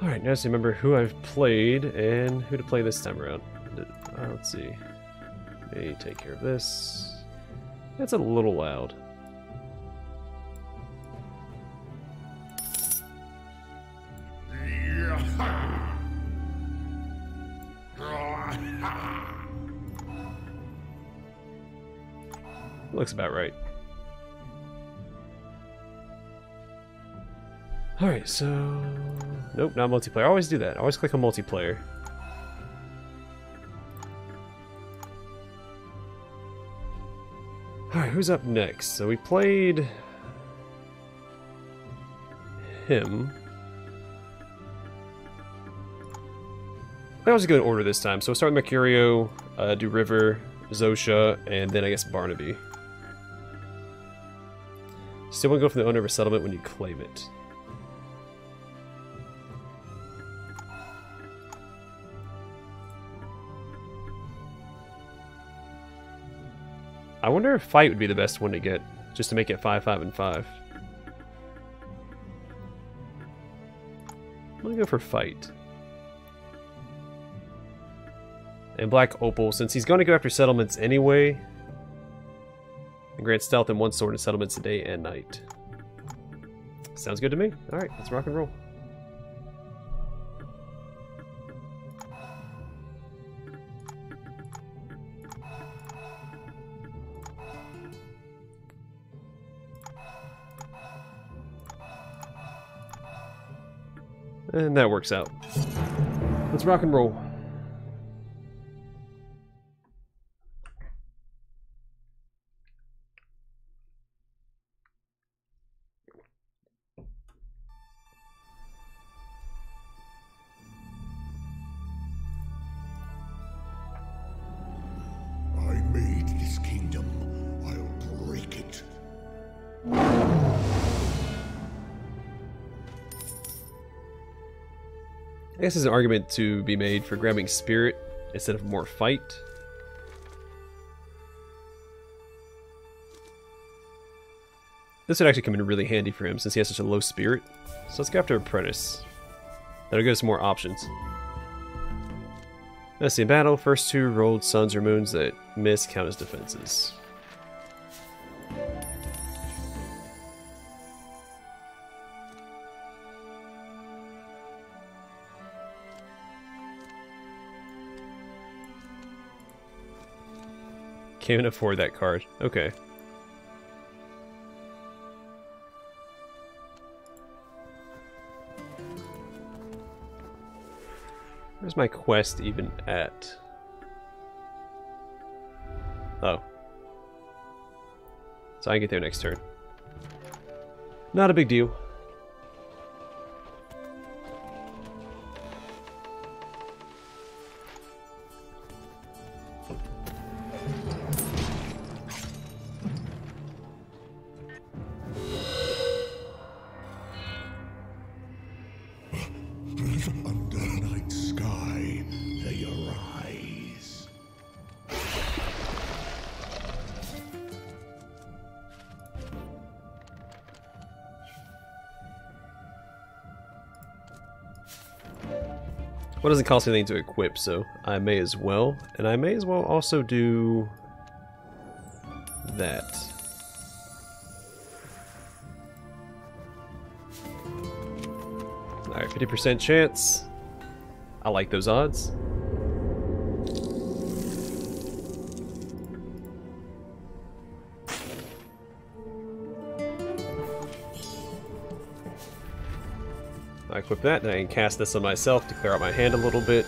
Alright, now let's remember who I've played and who to play this time around. Let's see. Let me take care of this. That's a little loud. Looks about right. Alright, so... Nope, not multiplayer. I always do that. I always click on multiplayer. Alright, who's up next? So we played... him. I always go in order this time. So we'll start with Mercurio, do River, Zosha, and then I guess Barnaby. Still want to go from the owner of a settlement when you claim it. I wonder if Fight would be the best one to get, just to make it 5, 5, and 5. I'm gonna go for Fight. And Black Opal, since he's going to go after settlements anyway, and grant stealth and 1 sword in settlements day and night. Sounds good to me. Alright, let's rock and roll. And that works out. Let's rock and roll. I made this kingdom. I'll break it. I guess there's an argument to be made for grabbing Spirit instead of more Fight. This would actually come in really handy for him since he has such a low Spirit. So let's go after Apprentice. That'll give us more options. Let's see, in battle, first 2 rolled suns or moons that miss count as defenses. Can't even afford that card. Okay. Where's my quest even at? Oh. So I can get there next turn. Not a big deal. Under night sky, they arise. What doesn't cost anything to equip, so I may as well. And I may as well also do that. Alright, 50% chance. I like those odds. I equip that, and I can cast this on myself to clear out my hand a little bit.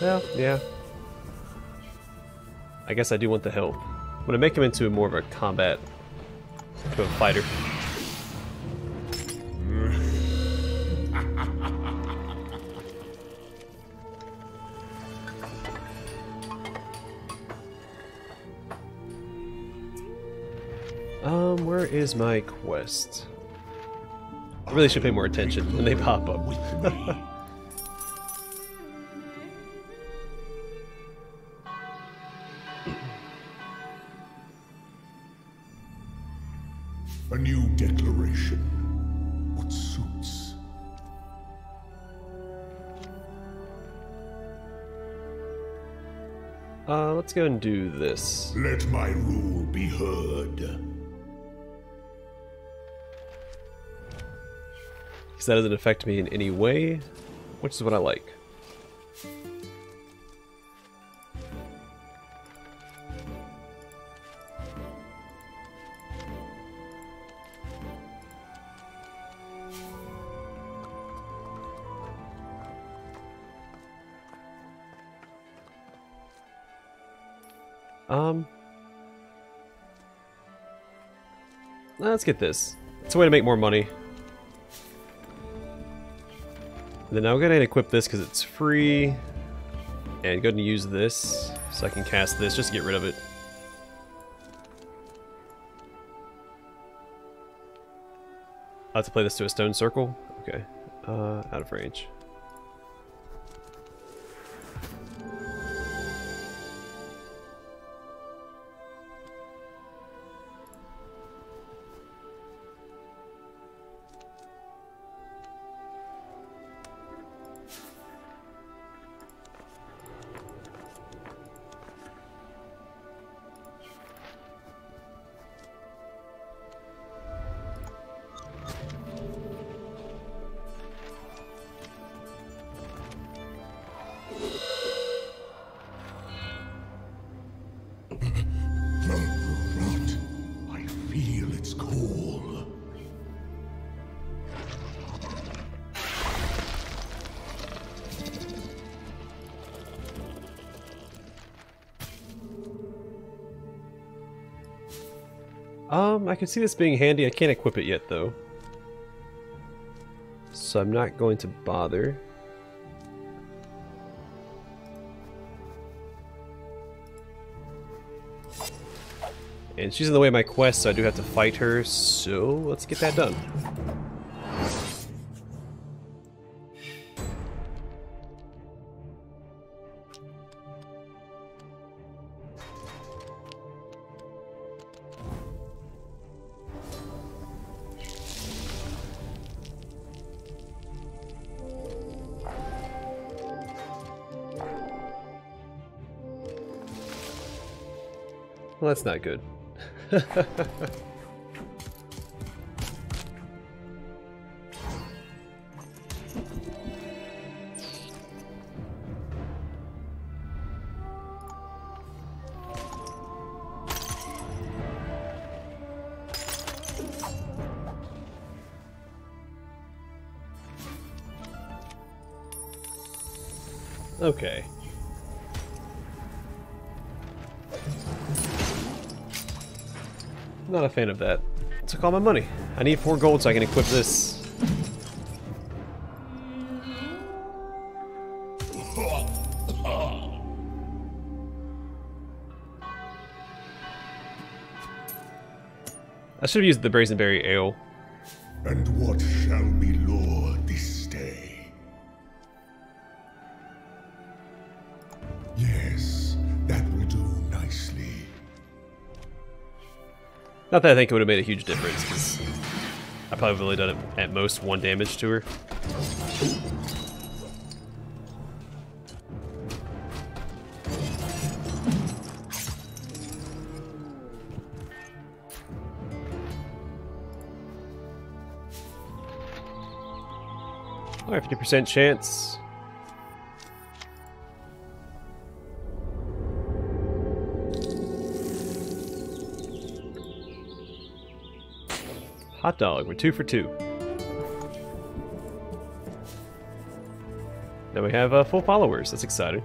Well, yeah. I guess I do want the help. I'm gonna make him into more of a combat, to a fighter. Where is my quest? I really should pay more attention when they pop up. Let's go and do this. Let my rule be heard. Because that doesn't affect me in any way, which is what I like. Let's get this. It's a way to make more money. And then I'll go ahead and equip this because it's free. And go ahead and use this so I can cast this just to get rid of it. I have to play this to a stone circle? Okay. Out of range. I can see this being handy. I can't equip it yet, though. So I'm not going to bother. And she's in the way of my quest, so I do have to fight her, so let's get that done. Well, that's not good. Okay. Not a fan of that. Took all my money. I need 4 gold so I can equip this. I should have used the Brazenberry Ale. And what shall be lord this day? Yes, that will do nicely. Not that I think it would have made a huge difference, because I probably would have done it at most 1 damage to her. Alright, 50% chance. Hot dog, we're 2 for 2. Now we have full followers, that's exciting.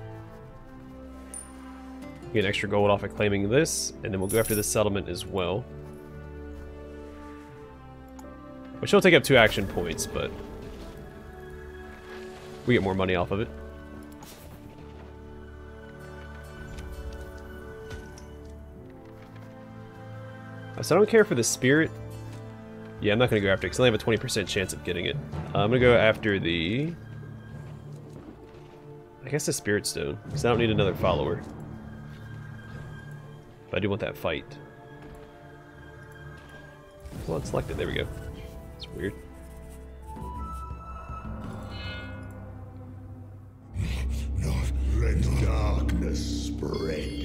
Get extra gold off of claiming this, and then we'll go after this settlement as well. Which will take up 2 action points, but we get more money off of it. So I don't care for the spirit. Yeah, I'm not going to go after it because I only have a 20% chance of getting it. I'm going to go after the... I guess the Spirit Stone, because I don't need another follower. But I do want that fight. Well, it's selected. There we go. It's weird. Not let darkness spread.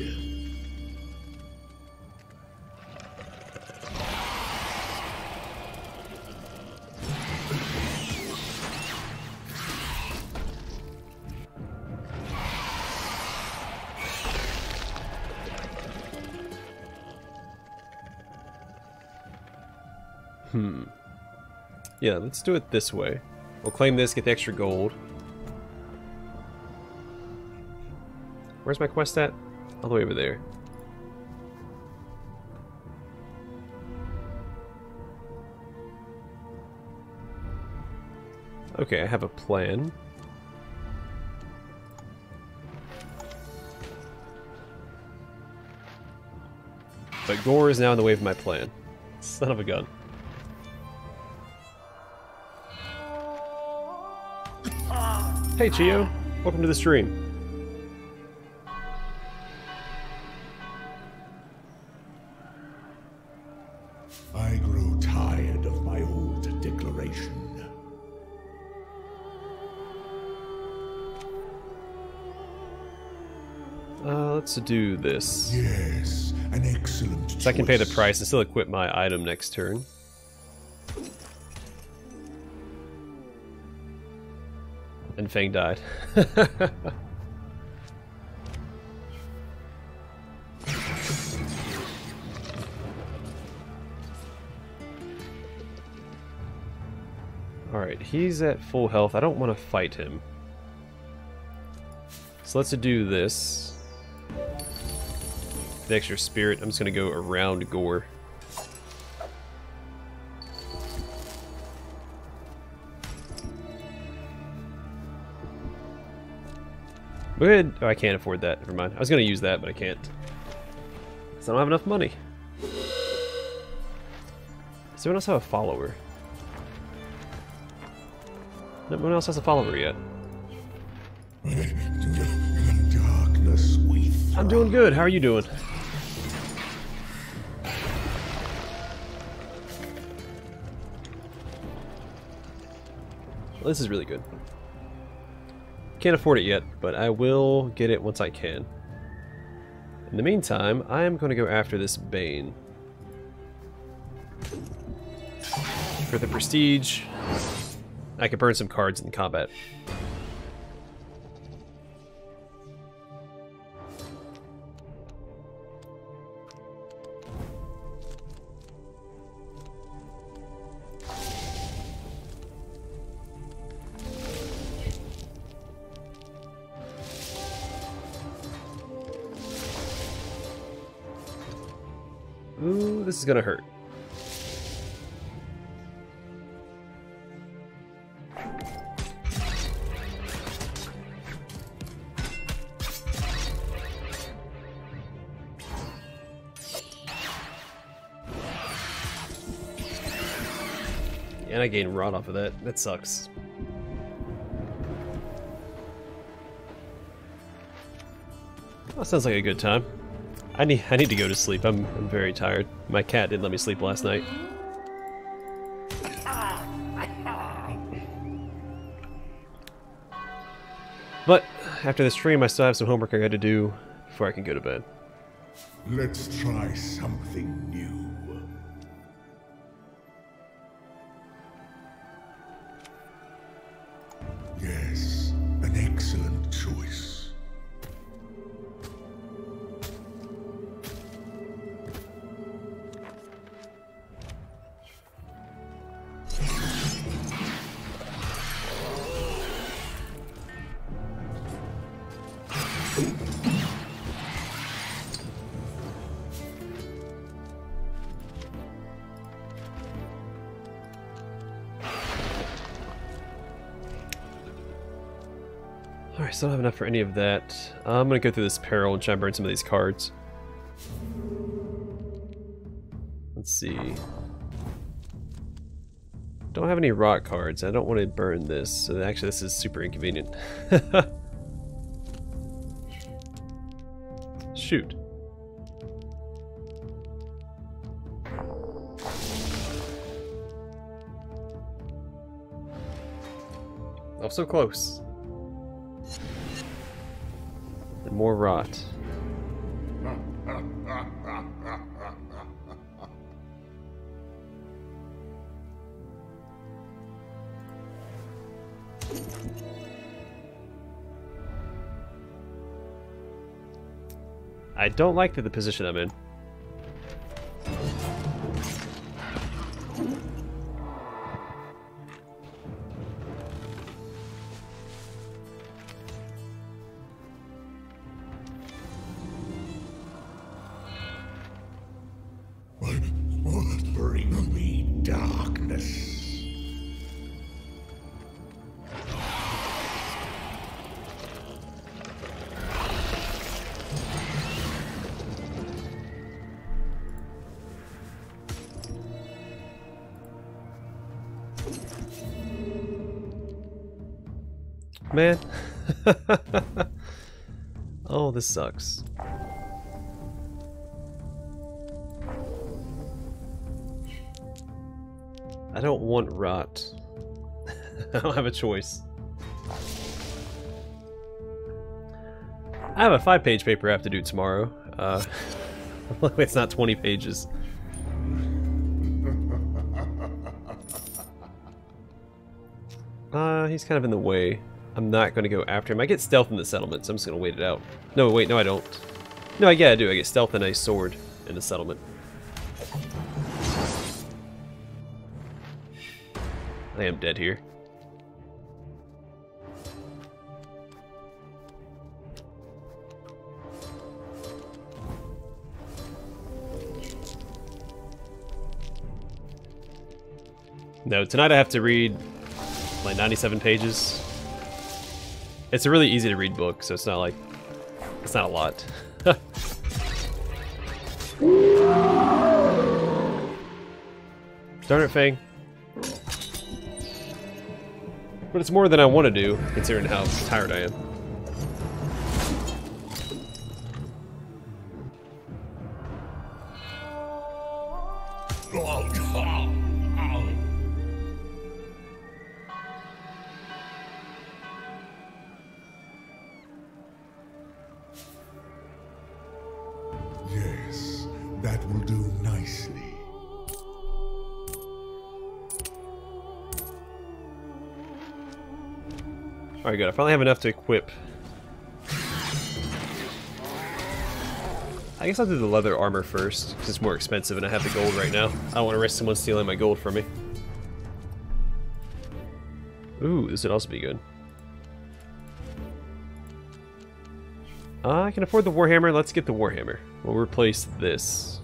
Yeah, let's do it this way. We'll claim this, get the extra gold. Where's my quest at? All the way over there. Okay, I have a plan. But Gore is now in the way of my plan. Son of a gun. Hey Chio, welcome to the stream. I grow tired of my old declaration. Let's do this. Yes, an excellent choice. So I can pay the price and still equip my item next turn. And Fang died. Alright, he's at full health. I don't want to fight him. So let's do this. The extra spirit, I'm just going to go around Gore. Go ahead. Oh, I can't afford that. Never mind. I was going to use that, but I can't. Because I don't have enough money. Does anyone else have a follower? No one else has a follower yet. Darkness we I'm doing good. How are you doing? Well, this is really good. Can't afford it yet, but I will get it once I can. In the meantime, I am going to go after this Bane. For the prestige, I can burn some cards in combat. Ooh, this is gonna hurt. And I gained rot off of that. That sucks. That sounds like a good time. I need to go to sleep. I'm very tired. My cat didn't let me sleep last night. But after the stream, I still have some homework I got to do before I can go to bed. Let's try something new. Yes, an excellent choice. Alright, still don't have enough for any of that. I'm gonna go through this peril and try and burn some of these cards. Let's see. Don't have any rock cards. I don't want to burn this. So actually, this is super inconvenient. Shoot. Oh, so close. And more rot. I don't like the position I'm in. Man. Oh, this sucks. I don't want rot. I don't have a choice. I have a 5-page paper I have to do tomorrow. It's not 20 pages. He's kind of in the way. I'm not going to go after him. I get stealth in the settlement, so I'm just going to wait it out. No, wait, no I don't. No, yeah, I do. I get stealth and a sword in the settlement. I am dead here. No, tonight I have to read like 97 pages. It's a really easy to read book, so it's not like, it's not a lot. Darn it, Fang. But it's more than I want to do, considering how tired I am. Yes, that will do nicely. Alright, good. I finally have enough to equip. I guess I'll do the leather armor first, because it's more expensive and I have the gold right now. I don't want to risk someone stealing my gold from me. Ooh, this would also be good. I can afford the Warhammer. Let's get the Warhammer. We'll replace this.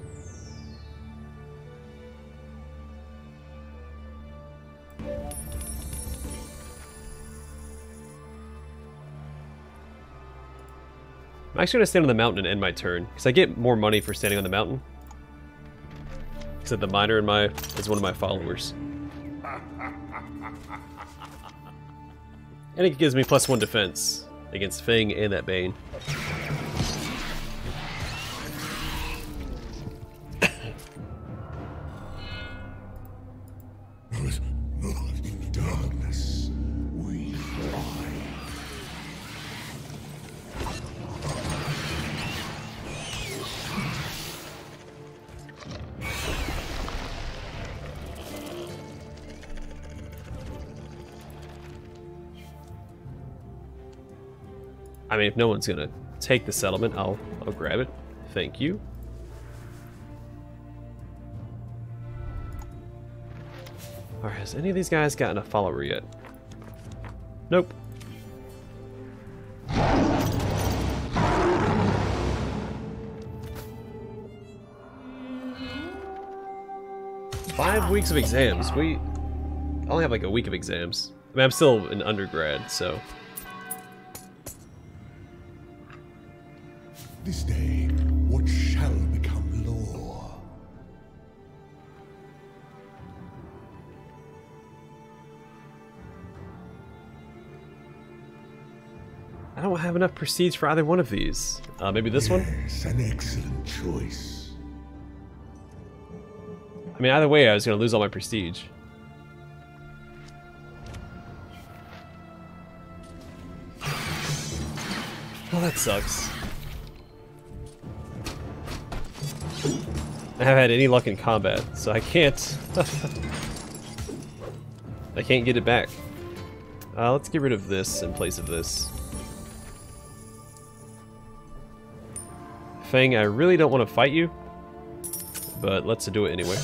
I'm actually going to stand on the mountain and end my turn, because I get more money for standing on the mountain. Except the miner is one of my followers. And it gives me +1 defense against Fang and that Bane. In darkness, we fly. I mean, if no one's gonna take the settlement, I'll grab it. Thank you. Alright, has any of these guys gotten a follower yet? Nope. Five weeks of exams. I only have like a week of exams. I mean, I'm still an undergrad, so. This day, what shall become law? I don't have enough prestige for either one of these. Maybe this one? Yes, an excellent choice. I mean, either way, I was going to lose all my prestige. Well, that sucks. I haven't had any luck in combat, so I can't... I can't get it back. Let's get rid of this in place of this. Fang, I really don't want to fight you, but let's do it anyway.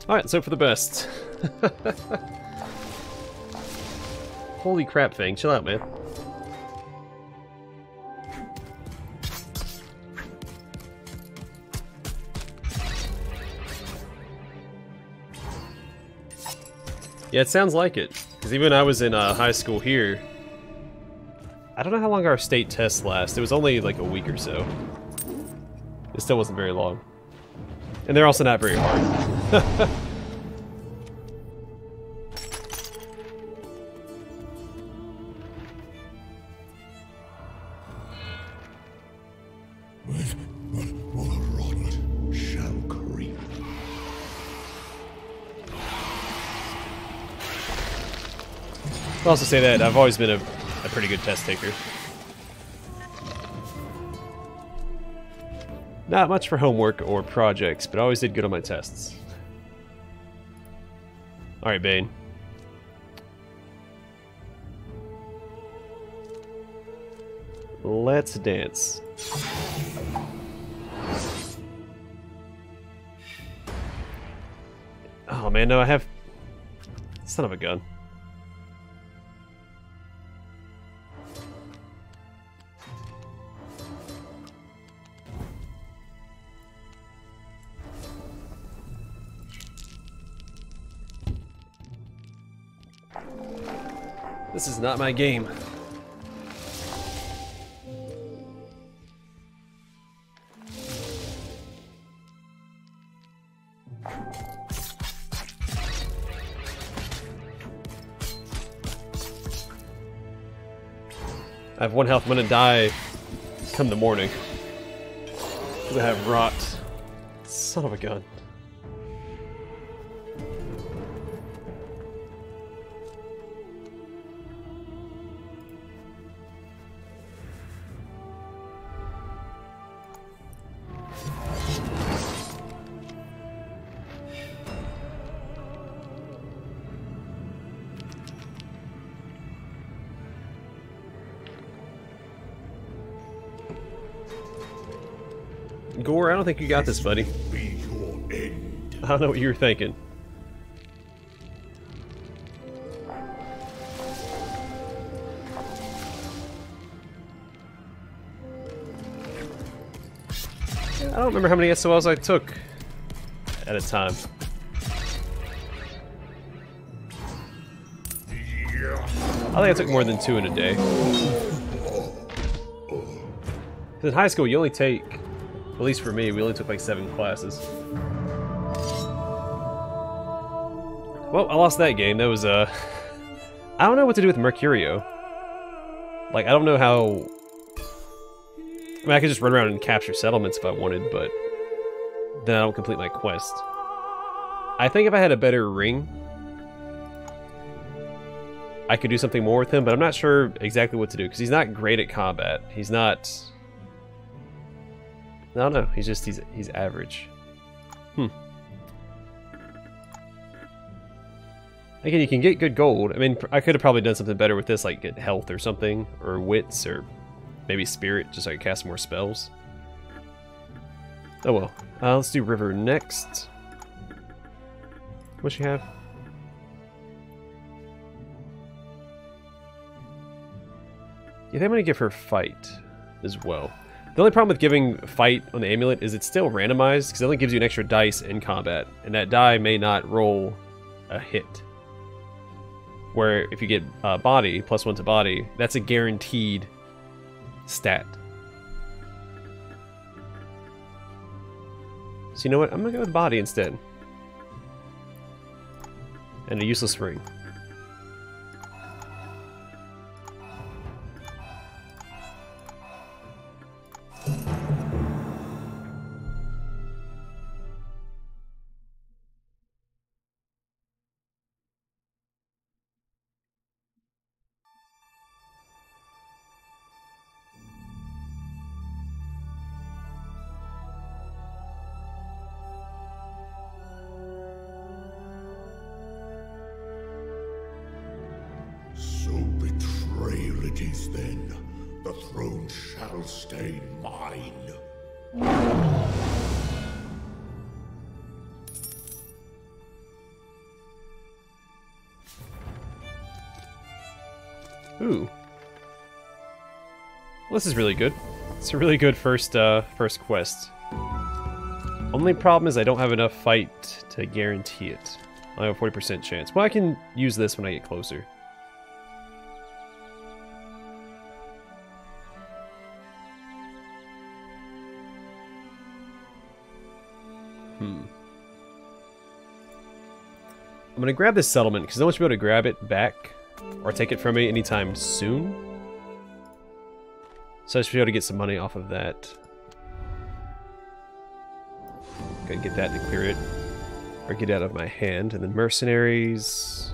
Alright, so for the best. Holy crap, Fang. Chill out, man. Yeah, it sounds like it. Because even when I was in high school here, I don't know how long our state tests last. It was only like a week or so. It still wasn't very long. And they're also not very hard. I'll also say that I've always been a pretty good test taker. Not much for homework or projects, but I always did good on my tests. Alright, Bane. Let's dance. Oh man, no, I have... Son of a gun. This is not my game. I have 1 health. I'm gonna die come the morning. I have rot. Son of a gun. Gore, I don't think you got this, buddy. I don't know what you were thinking. I don't remember how many SOLs I took at a time. I think I took more than 2 in a day. In high school, you only take, at least for me, we only took like 7 classes. Well, I lost that game. That was, I don't know what to do with Mercurio. Like, I don't know how... I mean, I could just run around and capture settlements if I wanted, but then I don't complete my quest. I think if I had a better ring, I could do something more with him, but I'm not sure exactly what to do, because he's not great at combat. He's not... I don't know, he's average. Again, you can get good gold. I mean, I could have probably done something better with this, like get health or something, or wits, or maybe spirit, just so I could cast more spells. Oh well. Let's do River next. What she have? Yeah, I think I'm gonna give her fight as well. The only problem with giving fight on the amulet is it's still randomized, because it only gives you an extra dice in combat, and that die may not roll a hit. Where if you get body, +1 to body, that's a guaranteed stat. So you know what, I'm gonna go with body instead. And a useless ring. Then the throne shall stay mine. Ooh. Well, this is really good. It's a really good first quest. Only problem is I don't have enough fight to guarantee it. I have a 40% chance. Well, I can use this when I get closer. I'm gonna grab this settlement because I want you to be able to grab it back or take it from me anytime soon. So I should be able to get some money off of that. Gotta get that to clear it. Or get it out of my hand. And then mercenaries.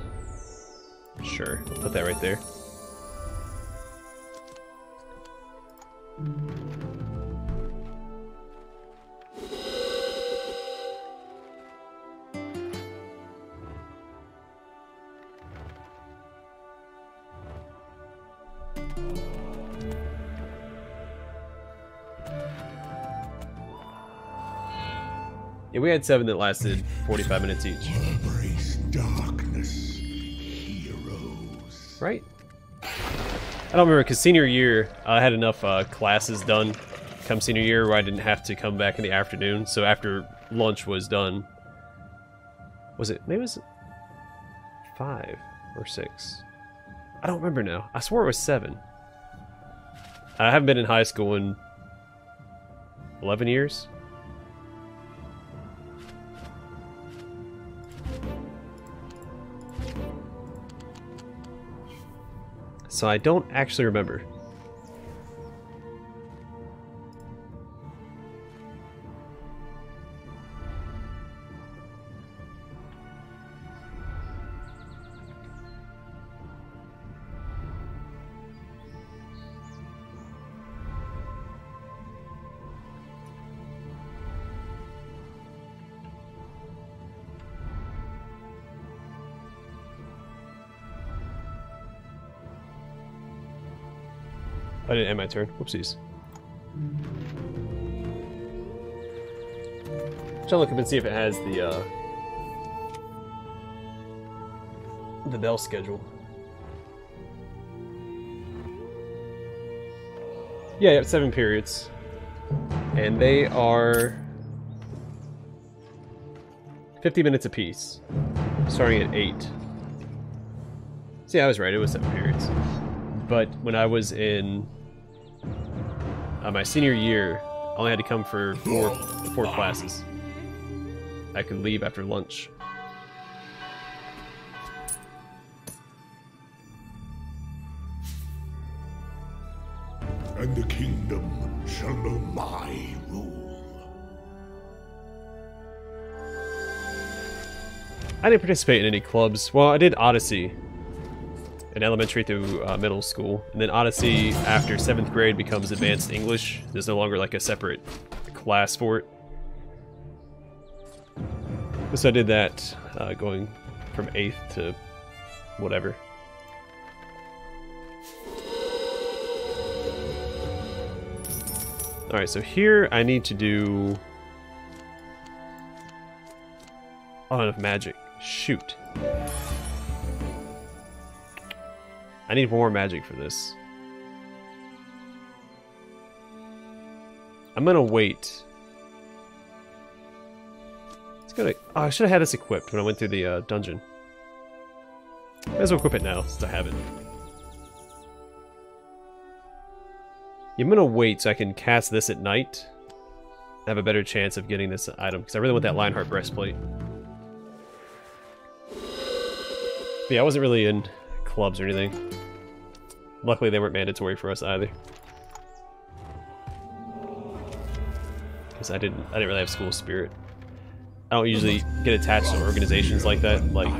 Sure, I'll put that right there. Yeah, we had 7 that lasted 45 minutes each. Embrace darkness, heroes. Right? I don't remember, because senior year, I had enough classes done come senior year where I didn't have to come back in the afternoon. So after lunch was done, was it, maybe it was 5 or 6? I don't remember now. I swore it was 7. I haven't been in high school in 11 years. So I don't actually remember. I didn't end my turn. Whoopsies. Try to look up and see if it has the bell schedule. Yeah, you have 7 periods. And they are 50 minutes apiece. Starting at 8. See, I was right, it was 7 periods. But when I was in my senior year, I only had to come for four classes. I could leave after lunch. And the kingdom shall know my rule. I didn't participate in any clubs. Well, I did Odyssey in elementary through middle school, and then Odyssey after 7th grade becomes Advanced English. There's no longer like a separate class for it. So I did that going from 8th to whatever. Alright, so here I need to do... Oh, enough magic. Shoot. I need more magic for this. I'm gonna wait. It's gonna... Oh, I should have had this equipped when I went through the dungeon. Might as well equip it now, since I have it. I'm gonna wait so I can cast this at night. Have a better chance of getting this item, because I really want that Lionheart breastplate. But yeah, I wasn't really in clubs or anything. Luckily, they weren't mandatory for us either. Because I didn't really have school spirit. I don't usually get attached to organizations like that. Like,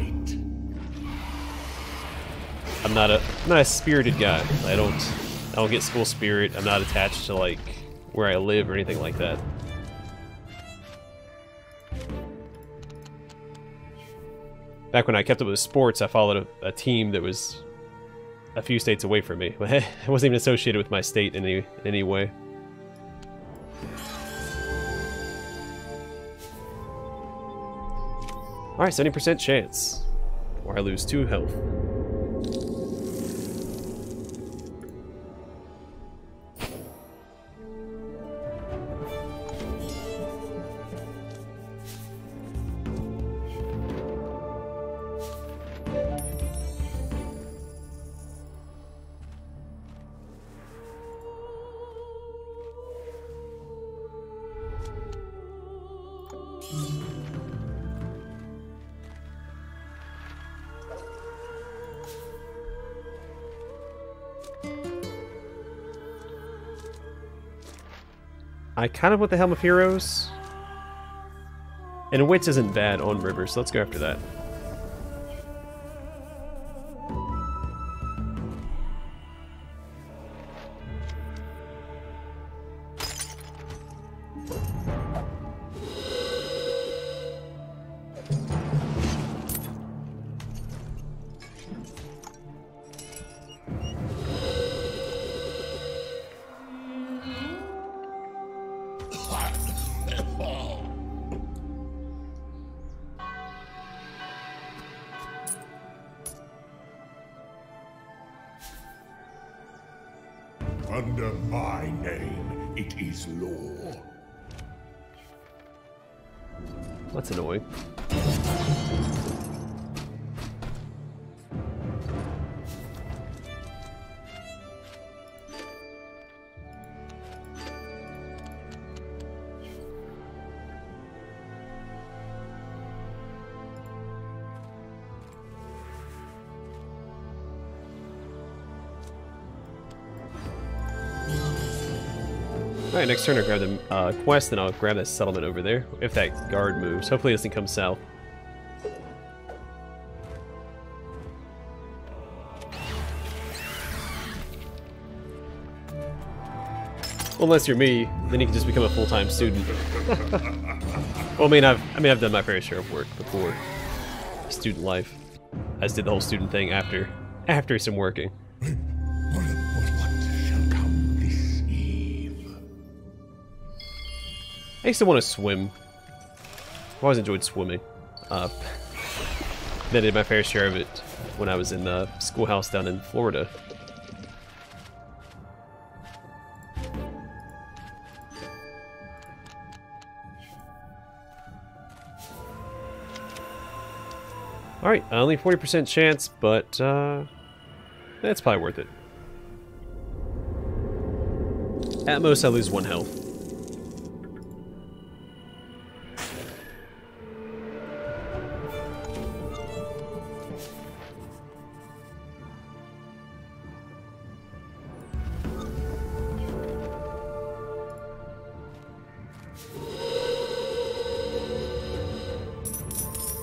I'm not a spirited guy. I don't get school spirit. I'm not attached to like where I live or anything like that. Back when I kept up with sports, I followed a team that was a few states away from me. I wasn't even associated with my state in any way. Alright, 70% chance. Or I lose 2 health. I kind of want the Helm of Heroes. And Wits isn't bad on River, so let's go after that. Under my name, it is law. That's annoying. Alright, next turn I'll grab the quest, and I'll grab that settlement over there, if that guard moves. Hopefully it doesn't come south. Well, unless you're me, then you can just become a full-time student. Well, I mean, I've done my fair share of work before. Student life. I just did the whole student thing after some working. What shall come this eve? I used to want to swim. I've always enjoyed swimming. Then I did my fair share of it when I was in the schoolhouse down in Florida. Alright, only 40% chance, but that's probably worth it. At most, I lose 1 health.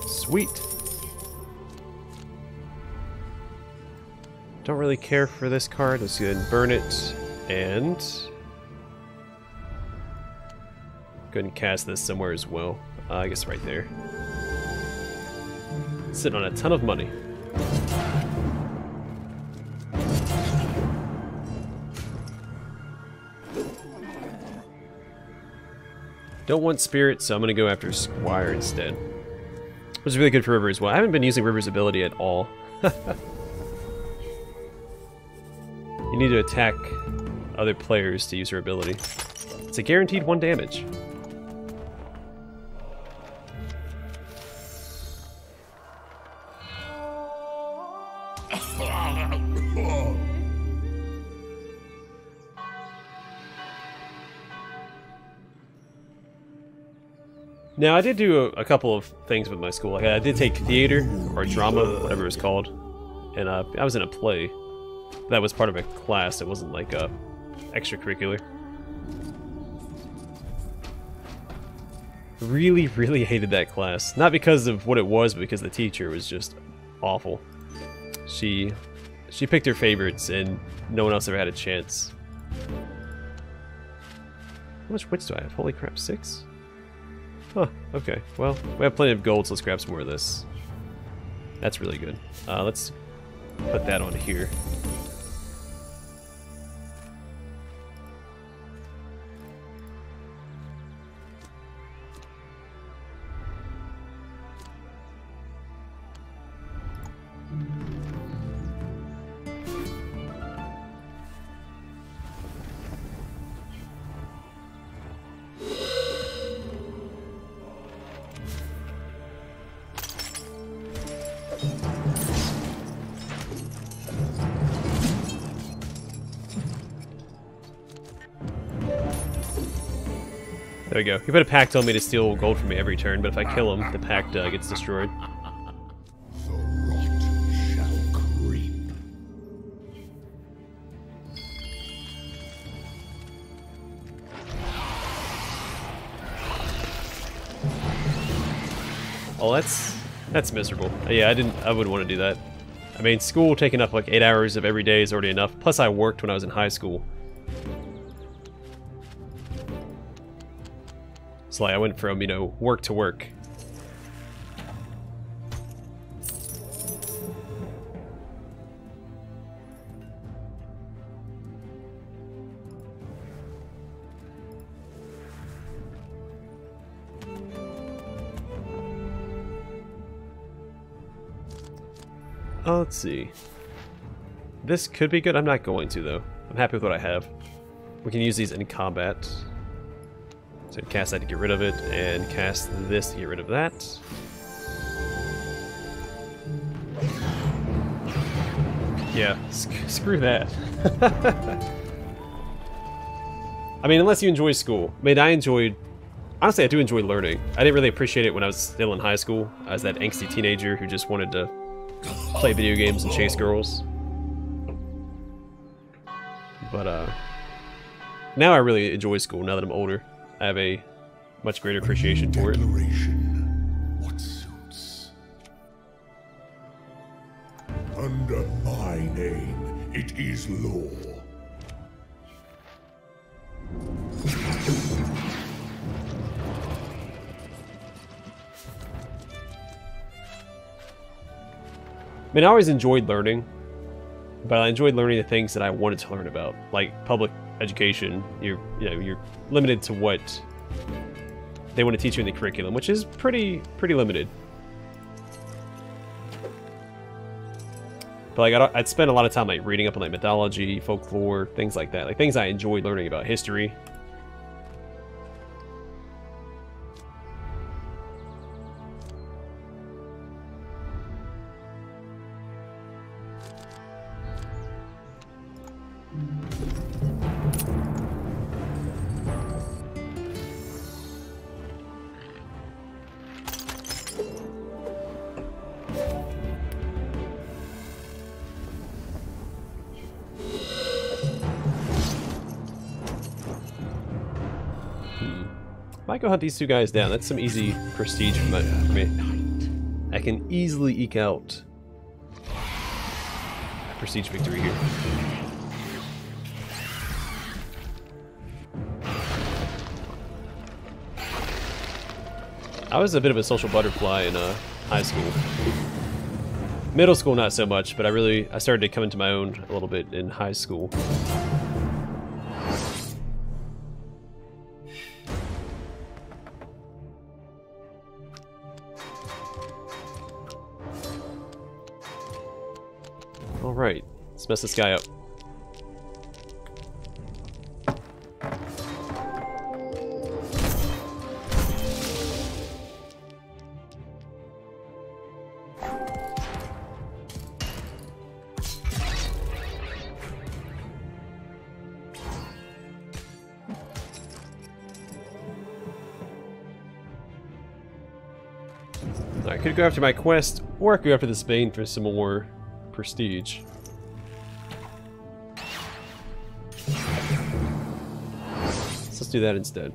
Sweet. Don't really care for this card. Let's go ahead and burn it. And go ahead and cast this somewhere as well. I guess right there. Sitting on a ton of money. Don't want Spirit, so I'm going to go after Squire instead. Which is really good for River as well. I haven't been using River's ability at all. You need to attack other players to use her ability. It's a guaranteed 1 damage. Now, I did do a couple of things with my school. Like, I did take theater, or drama, whatever it was called. And I was in a play. That was part of a class, it wasn't like a extracurricular. Really, really hated that class. Not because of what it was, but because the teacher was just awful. She picked her favorites, and no one else ever had a chance. How much wits do I have? Holy crap, 6? Huh, okay. Well, we have plenty of gold, so let's grab some more of this. That's really good. Let's put that on here. There we go. He put a pact on me to steal gold from me every turn, but if I kill him, the pact gets destroyed. The rot shall creep. Oh, that's miserable. Yeah, I wouldn't want to do that. I mean, school taking up like 8 hours of every day is already enough. Plus, I worked when I was in high school. So like, I went from, you know, work to work. Let's see. This could be good. I'm not going to, though. I'm happy with what I have. We can use these in combat. So cast that to get rid of it, and cast this to get rid of that. Yeah, screw that. I mean, unless you enjoy school. I mean, honestly, I do enjoy learning. I didn't really appreciate it when I was still in high school. I was that angsty teenager who just wanted to play video games and chase girls. But now I really enjoy school now that I'm older. I have a much greater appreciation for it. What suits? Under my name, it is law. I mean, I always enjoyed learning, but I enjoyed learning the things that I wanted to learn about, like public education. You're limited to what they want to teach you in the curriculum, which is pretty limited. But like, I'd spend a lot of time like reading up on like mythology, folklore, things like that, like things I enjoy learning about, history. Might go hunt these two guys down. That's some easy prestige for me. I can easily eke out a prestige victory here. I was a bit of a social butterfly in high school. Middle school, not so much, but I started to come into my own a little bit in high school. Alright, let's mess this guy up. I could go after my quest, or I could go after this Bane for some more prestige. So let's do that instead.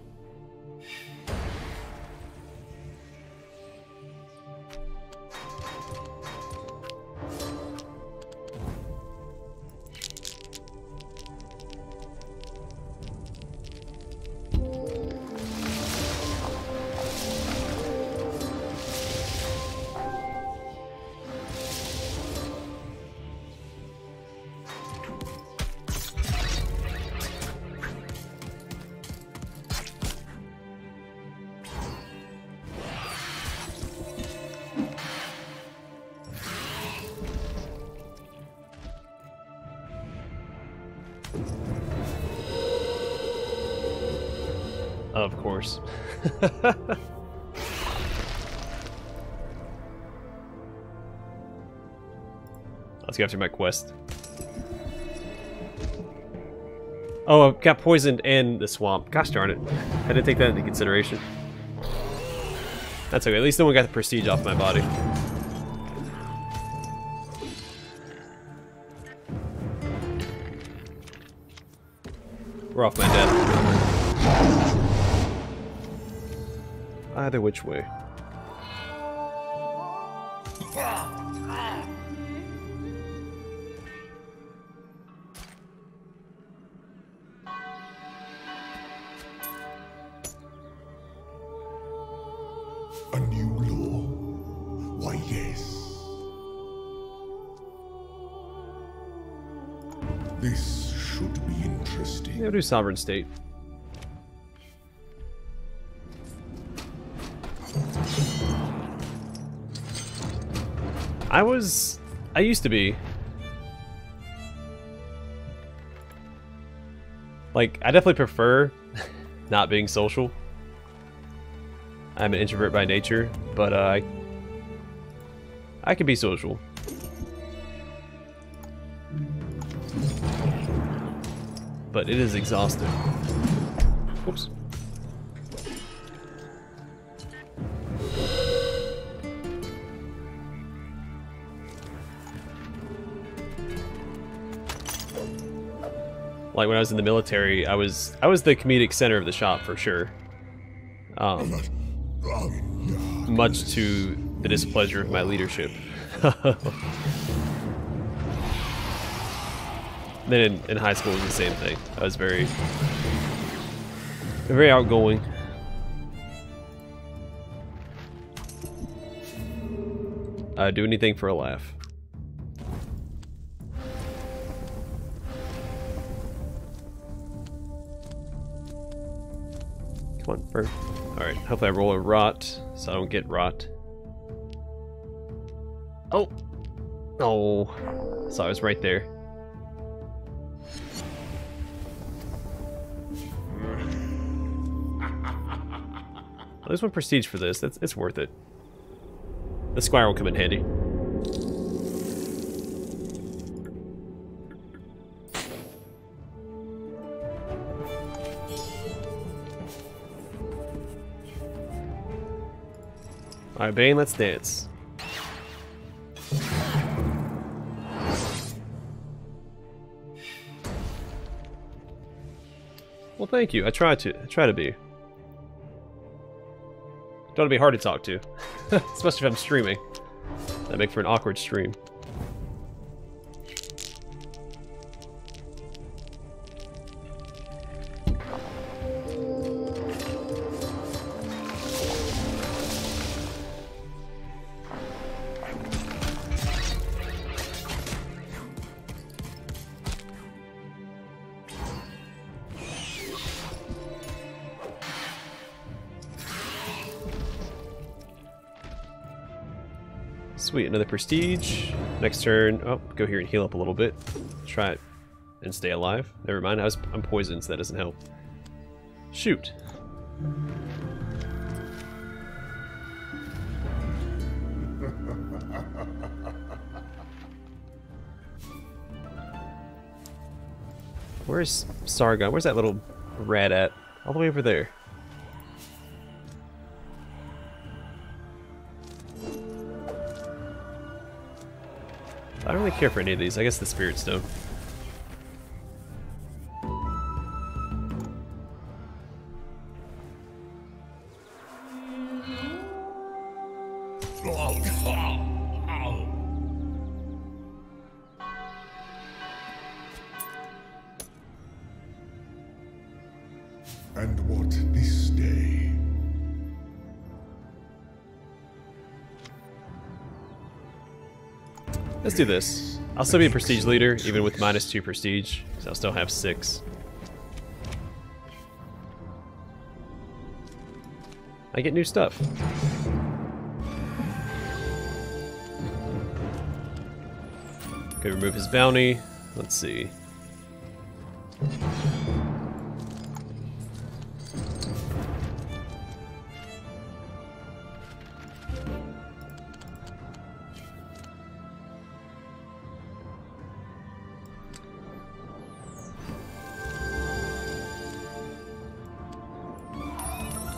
Of course. Let's go after my quest. Oh, I got poisoned in the swamp. Gosh darn it. I didn't take that into consideration. That's okay. At least no one got the prestige off my body. We're off my death. Either which way. A new law? Why, yes. This should be interesting. Yeah, we'll do sovereign state. I used to be. Like, I definitely prefer not being social. I'm an introvert by nature, but I can be social. But it is exhausting. Oops. Like when I was in the military, I was the comedic center of the shop for sure. Much to the displeasure of my leadership. Then in high school it was the same thing. I was very outgoing. I'd do anything for a laugh. Come on, burn. Alright, hopefully I roll a rot so I don't get rot. Oh! Oh, so I was right there. There's one prestige for this. It's worth it. The squire will come in handy. Alright, Bane, let's dance. Well, thank you. I try to be. Don't want to be hard to talk to, especially if I'm streaming. That make for an awkward stream. Sweet, another prestige. Next turn, oh, go here and heal up a little bit. Try it and stay alive. Never mind, I'm poisoned, so that doesn't help. Shoot. Where's Sargon? Where's that little rat at? All the way over there. I don't really care for any of these. I guess the Spirit Stone. And what this day? Let's do this. I'll still be a prestige leader, even with -2 prestige, because I'll still have 6. I get new stuff. Could remove his bounty. Let's see.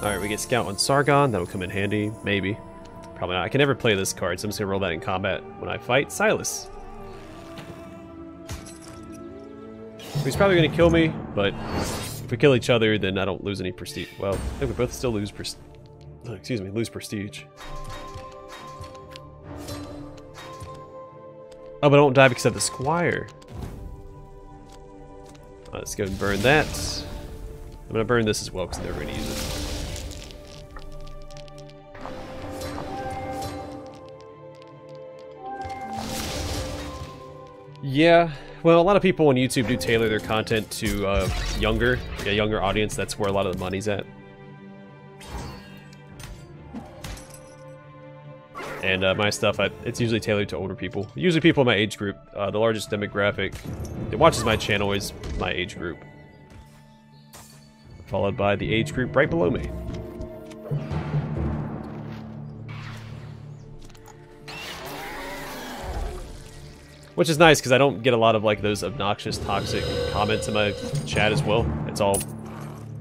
Alright, we get Scout on Sargon. That'll come in handy. Maybe. Probably not. I can never play this card, so I'm just going to roll that in combat when I fight Silas. He's probably going to kill me, but if we kill each other, then I don't lose any prestige. Well, I think we both still lose lose prestige. Oh, but I don't die because of the squire. Let's go and burn that. I'm gonna burn this as well because I'm never gonna use it. Yeah, well, a lot of people on YouTube do tailor their content to younger audience. That's where a lot of the money's at. And my stuff, it's usually tailored to older people. Usually people in my age group. The largest demographic that watches my channel is my age group. Followed by the age group right below me. Which is nice, because I don't get a lot of like those obnoxious, toxic comments in my chat as well. It's all...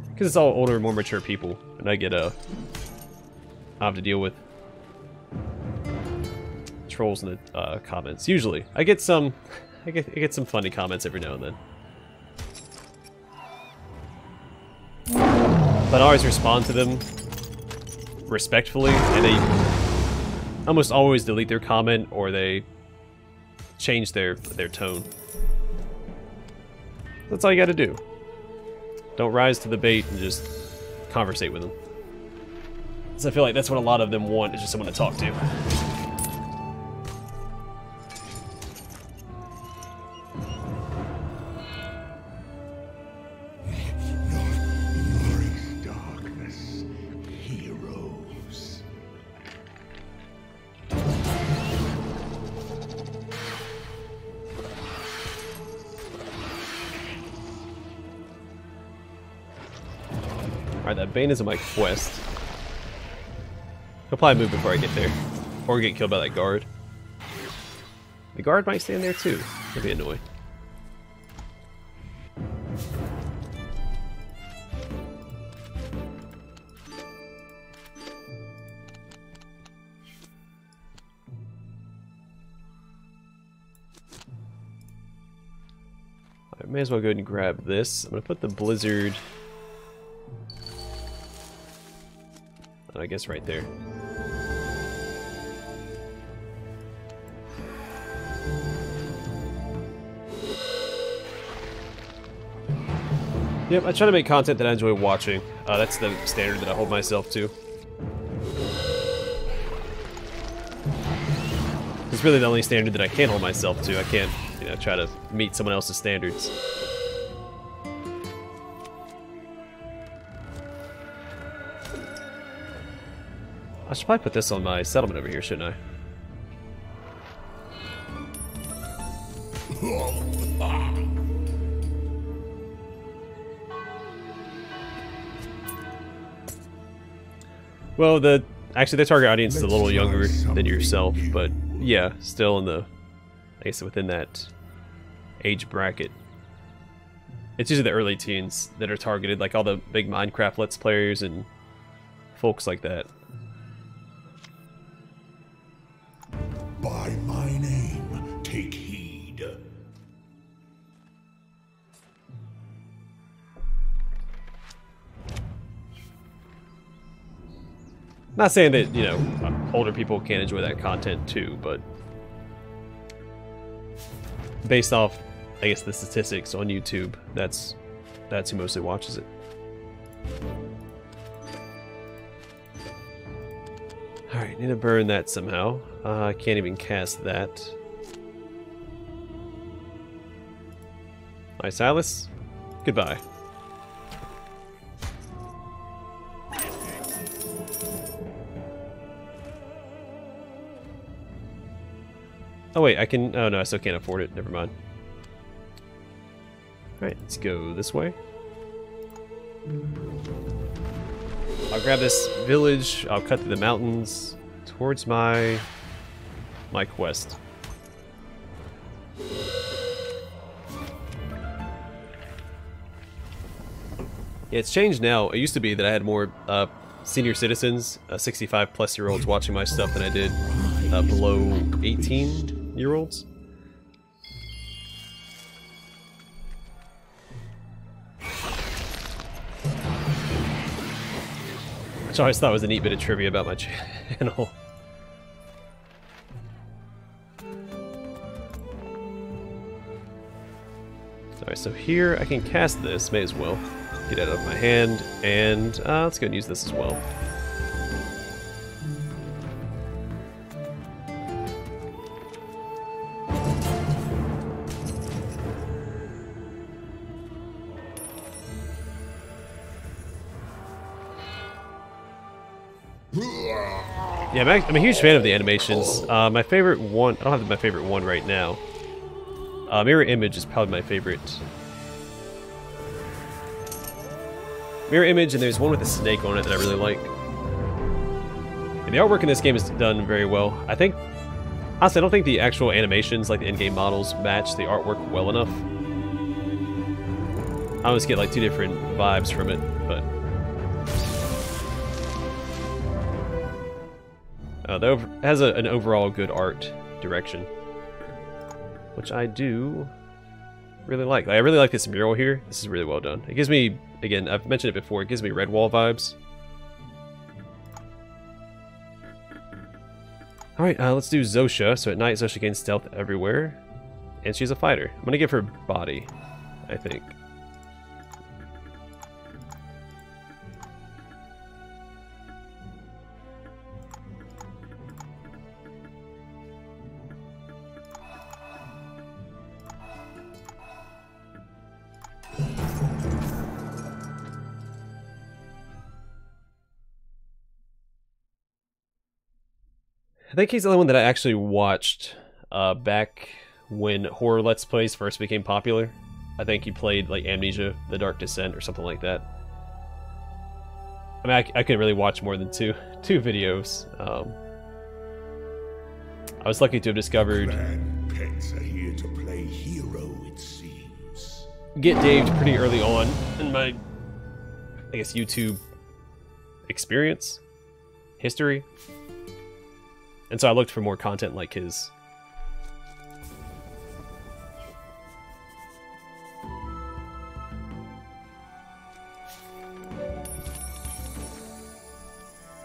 because it's all older, more mature people. And I get I have to deal with trolls in the comments. Usually. I get some funny comments every now and then. But I always respond to them respectfully, and they almost always delete their comment, or they change their tone. That's all you gotta do. Don't rise to the bait and just conversate with them. Because I feel like that's what a lot of them want, is just someone to talk to. Alright, that Bane is in my quest. He'll probably move before I get there. Or get killed by that guard. The guard might stand there too. That'd be annoying. I may as well go ahead and grab this. I'm gonna put the blizzard... I guess right there. Yep, I try to make content that I enjoy watching. That's the standard that I hold myself to. It's really the only standard that I can hold myself to. I can't, try to meet someone else's standards. I should probably put this on my settlement over here, shouldn't I? Well, actually the target audience is a little younger than yourself, but yeah, still in the, I guess within that age bracket. It's usually the early teens that are targeted, like all the big Minecraft Let's Players and folks like that. By my name, take heed. Not saying that, older people can't enjoy that content too, but based off, I guess, the statistics on YouTube, that's who mostly watches it. Alright, need to burn that somehow. I can't even cast that. Hi, Silas. Goodbye. Oh wait, I can... oh no, I still can't afford it. Never mind. Alright, let's go this way. I'll grab this village, I'll cut through the mountains towards my quest. Yeah, it's changed now. It used to be that I had more senior citizens, 65-plus-year-olds watching my stuff than I did below 18-year-olds. Which I always thought was a neat bit of trivia about my channel. Alright, so here I can cast this, may as well. Get it out of my hand, and let's go and use this as well. Yeah, I'm a huge fan of the animations. My favorite one, I don't have my favorite one right now. Mirror Image is probably my favorite. Mirror Image, and there's one with a snake on it that I really like. And the artwork in this game is done very well. Honestly, I don't think the actual animations, like the in-game models, match the artwork well enough. I always get like two different vibes from it, but... it has an overall good art direction, which I do really like. I really like this mural here. This is really well done. It gives me, again, I've mentioned it before, it gives me Redwall vibes. Alright, let's do Zosha. So at night, Zosha gains stealth everywhere, and she's a fighter. I'm going to give her body, I think. I think he's the only one that I actually watched back when horror Let's Plays first became popular. I think he played like Amnesia, The Dark Descent, or something like that. I mean, I couldn't really watch more than two videos. I was lucky to have discovered Pets are here to play hero, it seems. Get Daved pretty early on in my, I guess, YouTube experience, history. And so I looked for more content like his.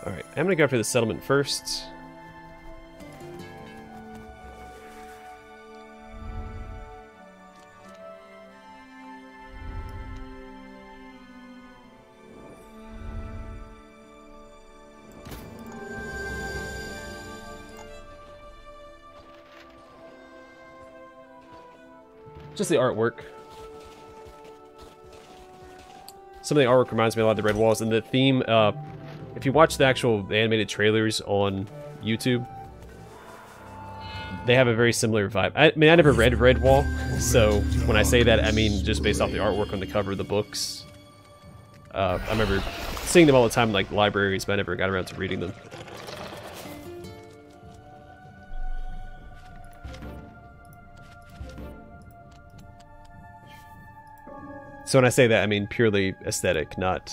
Alright, I'm gonna go after the settlement first. Just the artwork. Some of the artwork reminds me a lot of the Red Walls, and the theme, if you watch the actual animated trailers on YouTube, they have a very similar vibe. I mean, I never read Red Wall, so when I say that, I mean just based off the artwork on the cover of the books. I remember seeing them all the time in like libraries, but I never got around to reading them. So when I say that, I mean purely aesthetic, not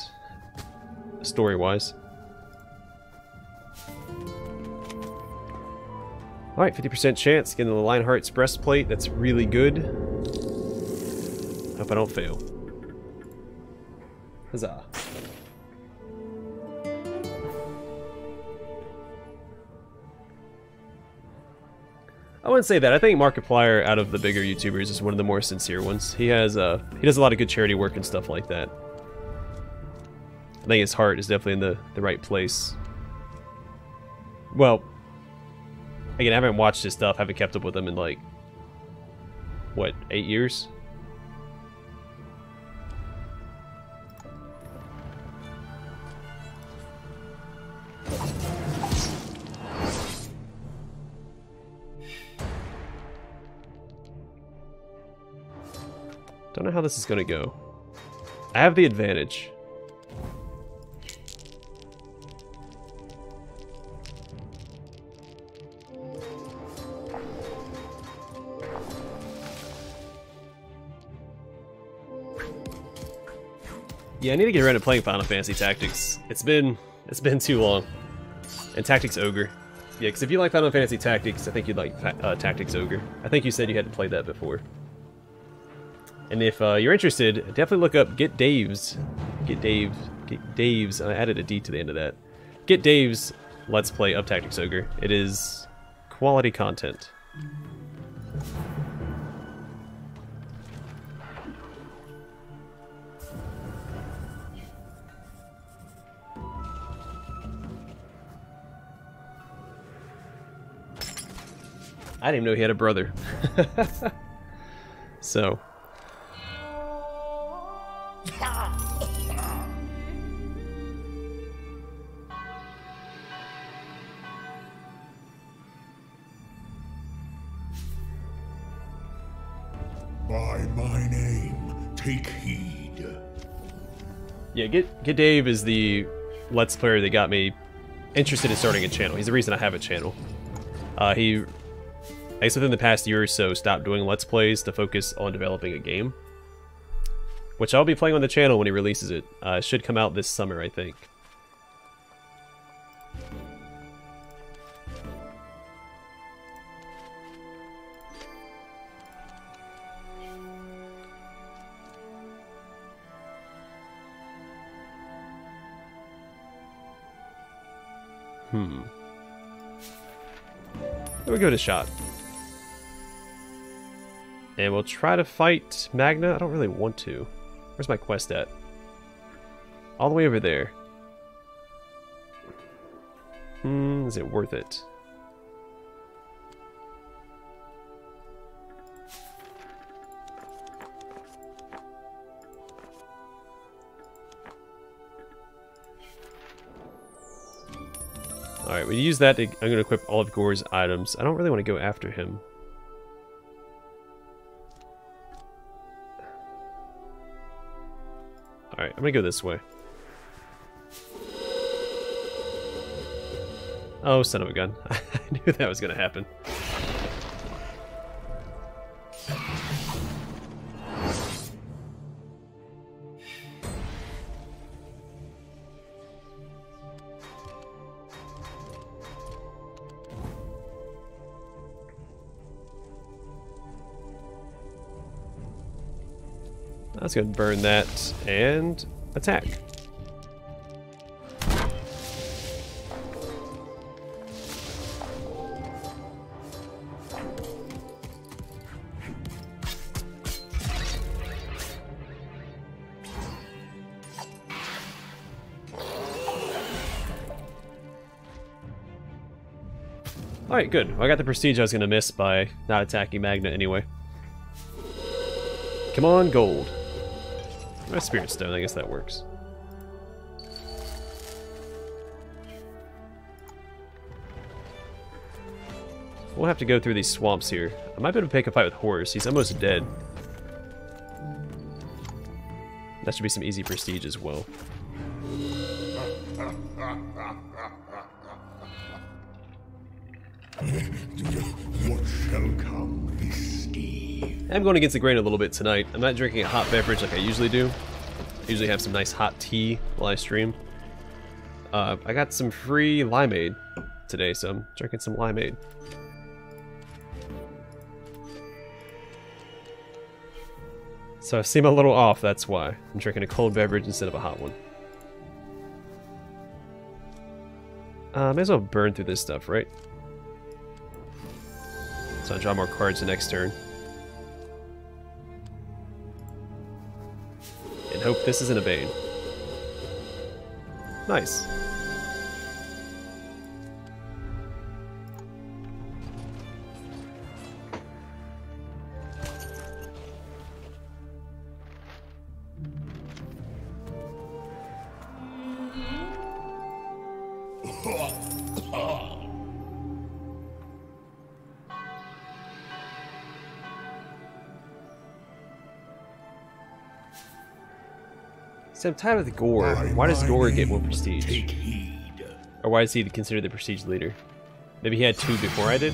story-wise. Alright, 50% chance getting the Lionheart's breastplate. That's really good. Hope I don't fail. Huzzah. I wouldn't say that. I think Markiplier, out of the bigger YouTubers, is one of the more sincere ones. He does a lot of good charity work and stuff like that. I think his heart is definitely in the right place. Well, again, I haven't watched his stuff, haven't kept up with him in like, what, 8 years? Don't know how this is gonna go. I have the advantage. Yeah, I need to get around to playing Final Fantasy Tactics. It's been too long. And Tactics Ogre. Yeah, because if you like Final Fantasy Tactics, I think you'd like Tactics Ogre. I think you said you hadn't played that before. And if you're interested, definitely look up Get Dave's. Get Dave's. I added a D to the end of that. Get Dave's Let's Play of Tactics Ogre. It is quality content. I didn't even know he had a brother. So. By my name, take heed. Yeah, Get Dave is the Let's Player that got me interested in starting a channel. He's the reason I have a channel. He, I guess within the past year or so, stopped doing Let's Plays to focus on developing a game. Which I'll be playing on the channel when he releases it. It should come out this summer, I think. We'll give it a shot. And we'll try to fight Magna. I don't really want to. Where's my quest at? All the way over there. Is it worth it? Alright, we use that to, I'm going to equip all of Gore's items. I don't really want to go after him. Alright, I'm going to go this way. Oh, son of a gun. I knew that was going to happen. Let's go and burn that and attack. Alright, good. Well, I got the prestige I was going to miss by not attacking Magna anyway. Come on, gold. A Spirit Stone, I guess that works. We'll have to go through these swamps here. I might be able to pick a fight with Horus. He's almost dead. That should be some easy prestige as well. What shall come this day? I'm going against the grain a little bit tonight. I'm not drinking a hot beverage like I usually do. I usually have some nice hot tea while I stream. I got some free limeade today, so I'm drinking some limeade. So I seem a little off, that's why. I'm drinking a cold beverage instead of a hot one. May as well burn through this stuff, right? So I draw more cards the next turn. And hope this isn't a Bane. Nice. So I'm tired of the Gore. Why does Gore get more prestige? Take heed. Or why is he considered the prestige leader? Maybe he had 2 before I did?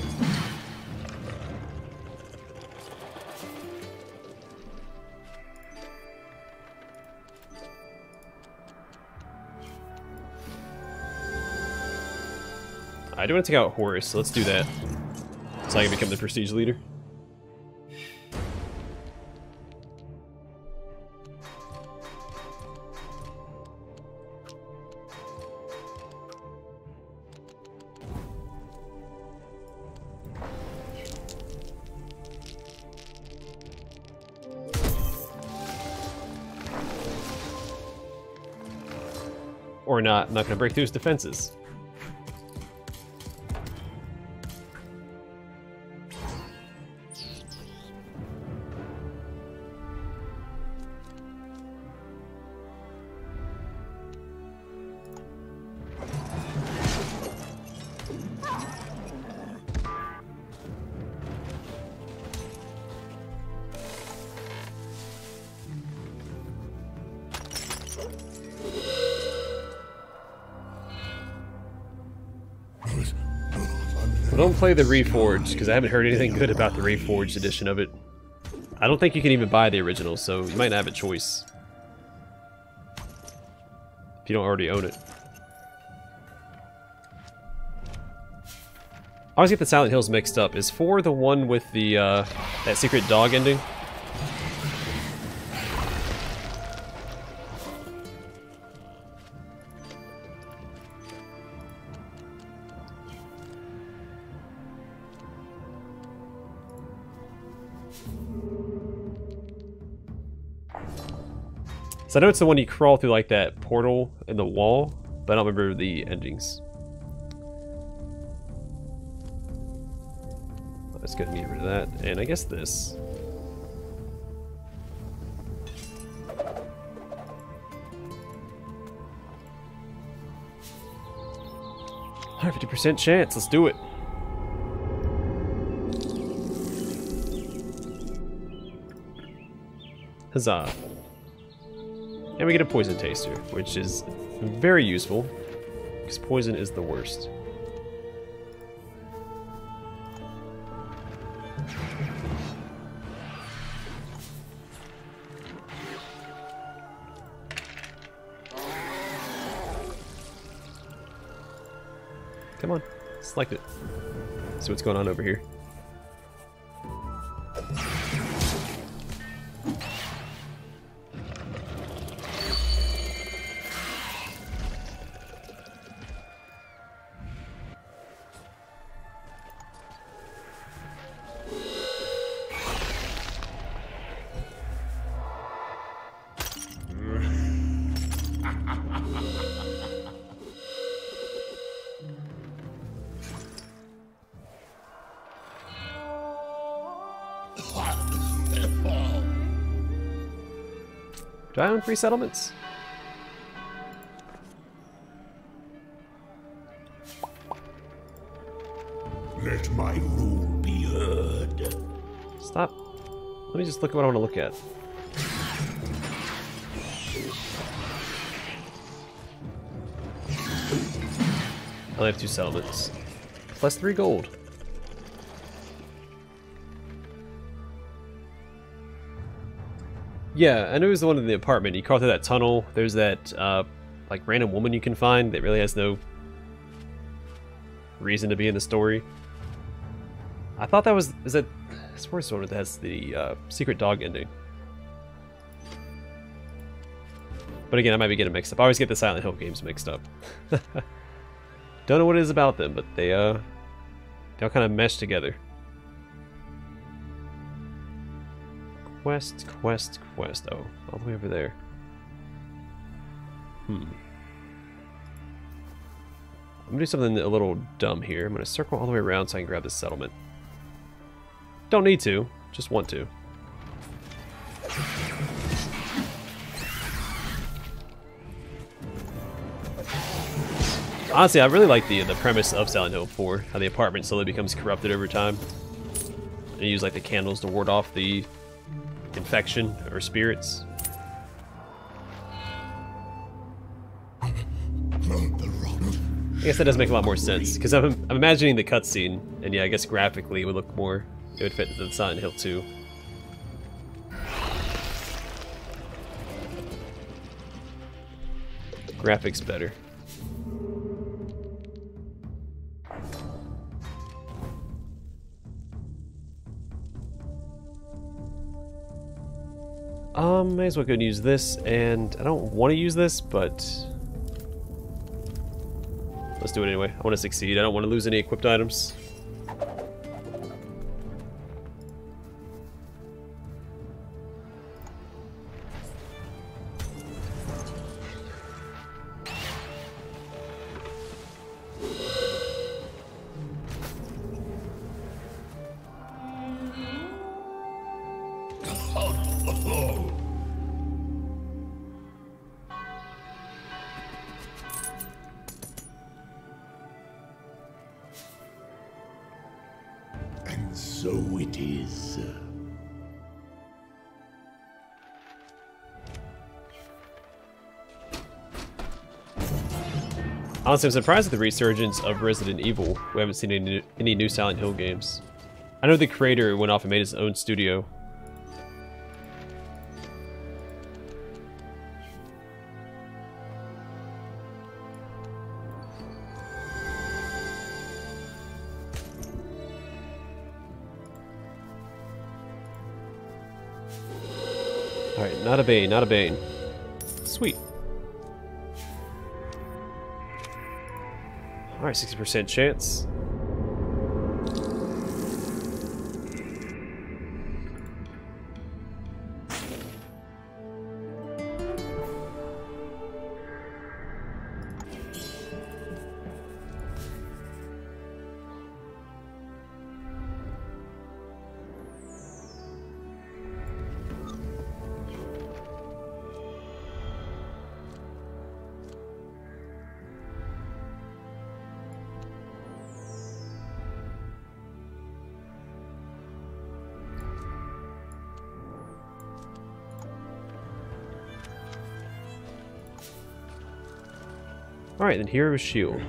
I do want to take out Horus, so let's do that. So I can become the prestige leader. Or not. I'm not going to break through his defenses. don't play the Reforged, because I haven't heard anything good about the Reforged edition of it. I don't think you can even buy the original, so you might not have a choice. If you don't already own it. I always get the Silent Hills mixed up. Is 4 the one with the, that secret dog ending? So I know it's the one you crawl through like that portal in the wall, but I don't remember the endings. Let's go and get rid of that, and I guess this. Alright, 50% chance, let's do it. Huzzah. And we get a poison taster, which is very useful, because poison is the worst. Come on, select it. See what's going on over here. Do I own 3 settlements? Let my rule be heard. Stop. Let me just look at what I want to look at. I only have 2 settlements. Plus 3 gold. Yeah, I know it was the one in the apartment. You crawl through that tunnel. There's that, like, random woman you can find that really has no reason to be in the story. I thought that was... Is that... I swear it's the one that has the, secret dog ending. But again, I might be getting mixed up. I always get the Silent Hill games mixed up. Don't know what it is about them, but they all kind of mesh together. Quest, quest, quest. Oh, all the way over there. I'm gonna do something a little dumb here. I'm gonna circle all the way around so I can grab this settlement. Don't need to, just want to. Honestly, I really like the premise of Silent Hill 4, how the apartment slowly becomes corrupted over time. And you use like the candles to ward off the infection or spirits. The rot. I guess that does make a lot more sense because I'm imagining the cutscene, and yeah, I guess graphically it would look more. It would fit the Silent Hill 2. Graphics better. May as well go and use this, and I don't want to use this, but let's do it anyway. I want to succeed. I don't want to lose any equipped items. So it is. Honestly, I'm surprised at the resurgence of Resident Evil. We haven't seen any new Silent Hill games. I know the creator went off and made his own studio. Alright, not a Bane, not a Bane. Sweet. Alright, 60% chance. Alright, then Hero's Shield.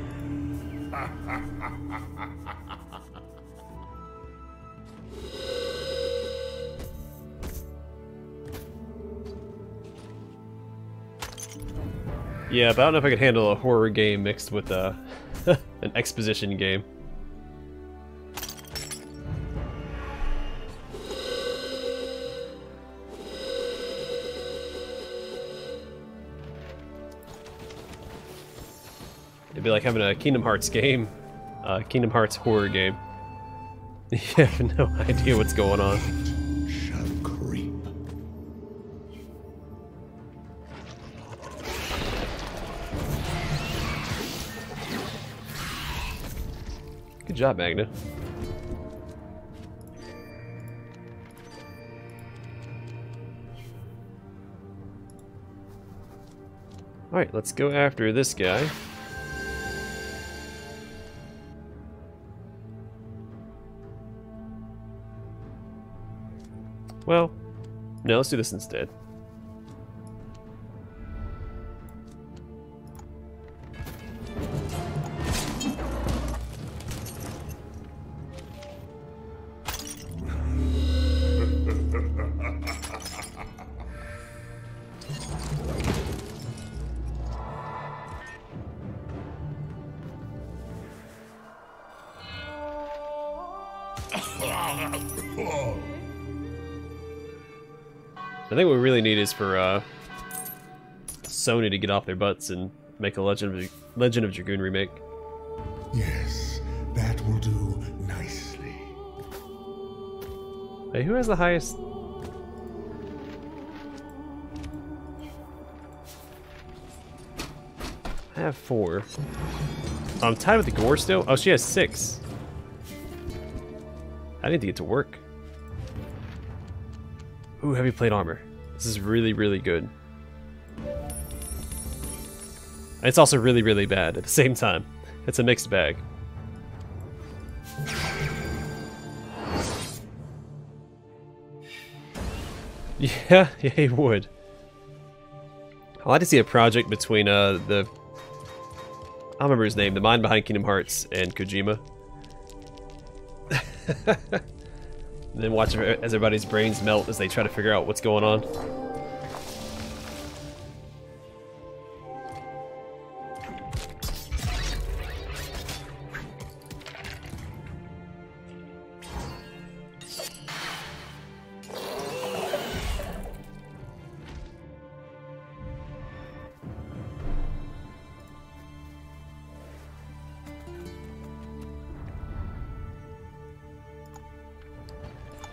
Yeah, but I don't know if I could handle a horror game mixed with an exposition game. It'd be like having a Kingdom Hearts game, Kingdom Hearts horror game. You have no idea what's going on. Shall creep. Good job, Magna. Alright, let's go after this guy. Well, no, let's do this instead. I think what we really need is for Sony to get off their butts and make a Legend of Dragoon remake. Yes, that will do nicely. Hey, who has the highest? I have 4. I'm tied with the Gore still? Oh, she has 6. I need to get to work. Ooh, heavy plate armor. This is really, really good. And it's also really, really bad at the same time. It's a mixed bag. Yeah, he would. I'd like to see a project between I don't remember his name, the mind behind Kingdom Hearts, and Kojima. And then watch as everybody's brains melt as they try to figure out what's going on.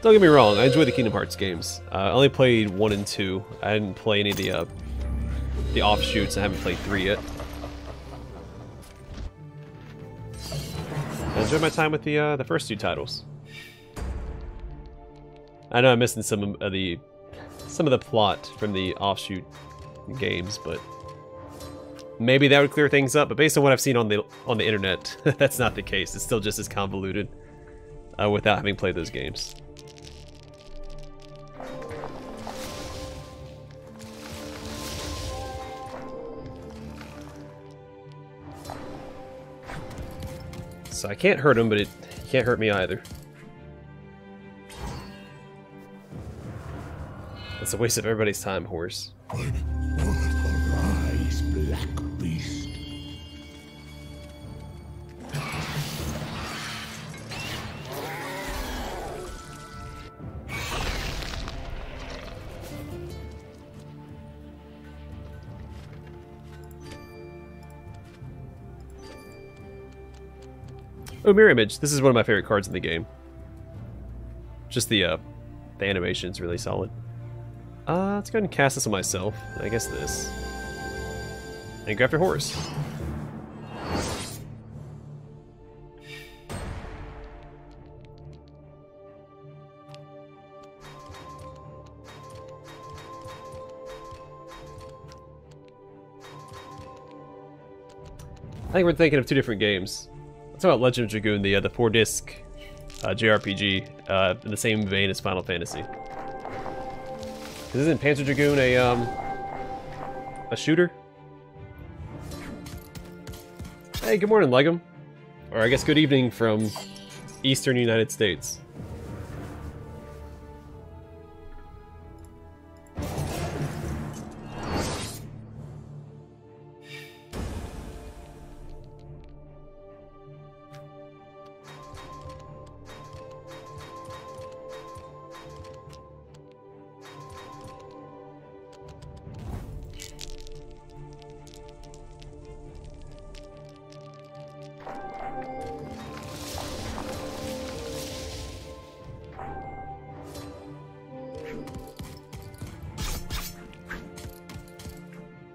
Don't get me wrong, I enjoy the Kingdom Hearts games. I only played 1 and 2. I didn't play any of the offshoots. I haven't played 3 yet. I enjoyed my time with the first 2 titles. I know I'm missing some of the plot from the offshoot games, but maybe that would clear things up. But based on what I've seen on the internet, that's not the case. It's still just as convoluted without having played those games. So I can't hurt him, but it can't hurt me either. That's a waste of everybody's time, horse. Arise, black beast. Oh, Mirror Image. This is one of my favorite cards in the game. Just the animation's really solid. Let's go ahead and cast this on myself. I guess this. And go after horse. I think we're thinking of two different games. Let's talk about Legend of Dragoon, the 4-disc JRPG, in the same vein as Final Fantasy. Isn't Panzer Dragoon a shooter? Hey, good morning, Legum. Or I guess good evening from Eastern United States.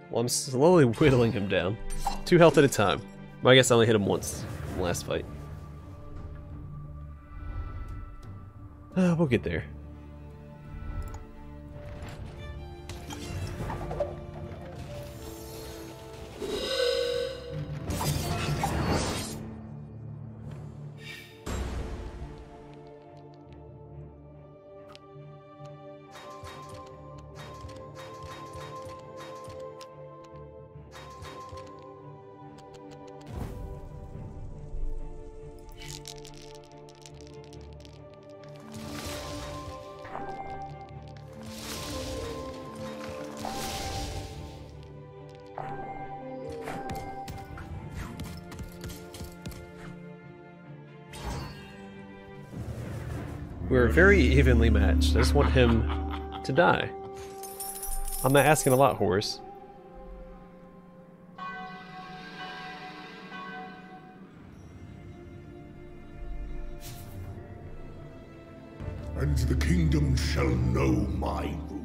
Well, I'm slowly whittling him down. 2 health at a time. Well, I guess I only hit him once in the last fight. We'll get there. We're very evenly matched. I just want him to die. I'm not asking a lot, horse. And the kingdom shall know my rule.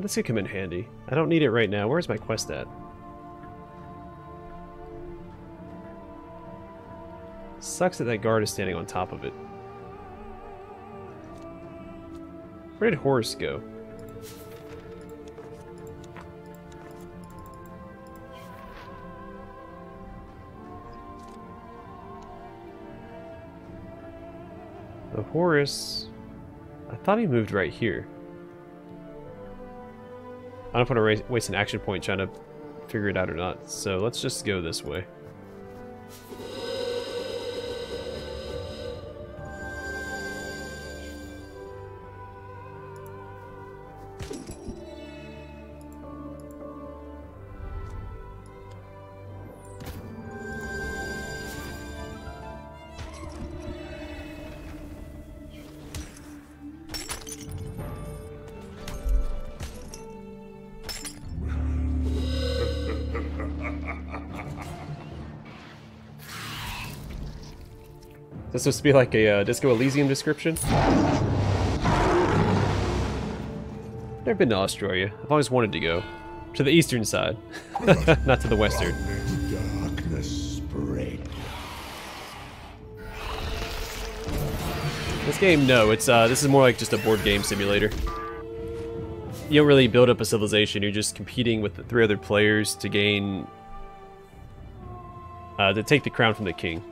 This could come in handy. I don't need it right now. Where's my quest at? Sucks that that guard is standing on top of it. Where did Horus go? The Horus... I thought he moved right here. I don't want to waste an action point trying to figure it out or not, so let's just go this way. This is supposed to be like a Disco Elysium description? Never been to Australia. I've always wanted to go. To the eastern side. Not to the western. Darkness spread. This game, no, it's this is more like just a board game simulator. You don't really build up a civilization, you're just competing with the 3 other players to gain... to take the crown from the king.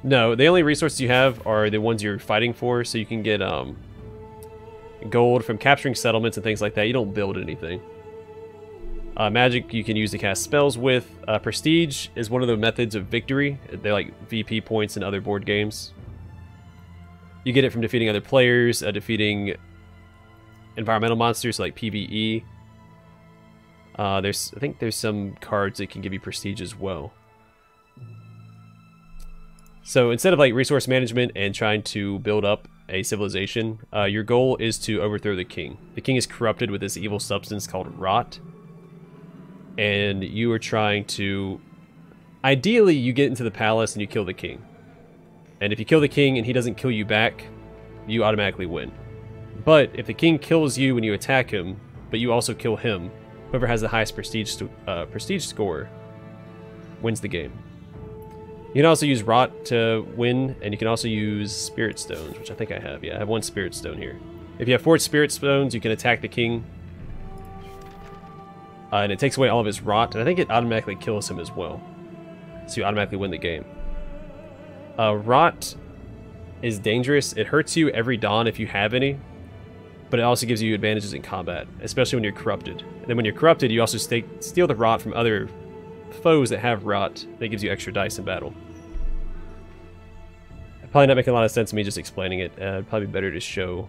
No, the only resources you have are the ones you're fighting for, so you can get gold from capturing settlements and things like that. You don't build anything. Magic you can use to cast spells with. Prestige is one of the methods of victory. They're like VP points in other board games. You get it from defeating other players, defeating environmental monsters like PvE. I think there's some cards that can give you prestige as well. So instead of like resource management and trying to build up a civilization, your goal is to overthrow the king. The king is corrupted with this evil substance called rot. And you are trying to... Ideally, you get into the palace and you kill the king. And if you kill the king and he doesn't kill you back, you automatically win. But if the king kills you when you attack him, but you also kill him, whoever has the highest prestige score wins the game. You can also use rot to win, and you can also use spirit stones, which I think I have. Yeah, I have 1 spirit stone here. If you have 4 spirit stones, you can attack the king. And it takes away all of his rot, and I think it automatically kills him as well. So you automatically win the game. Rot is dangerous. It hurts you every dawn if you have any, but it also gives you advantages in combat, especially when you're corrupted. And then when you're corrupted, you also steal the rot from other foes that have rot. That gives you extra dice in battle. Probably not making a lot of sense to me just explaining it. Probably better to show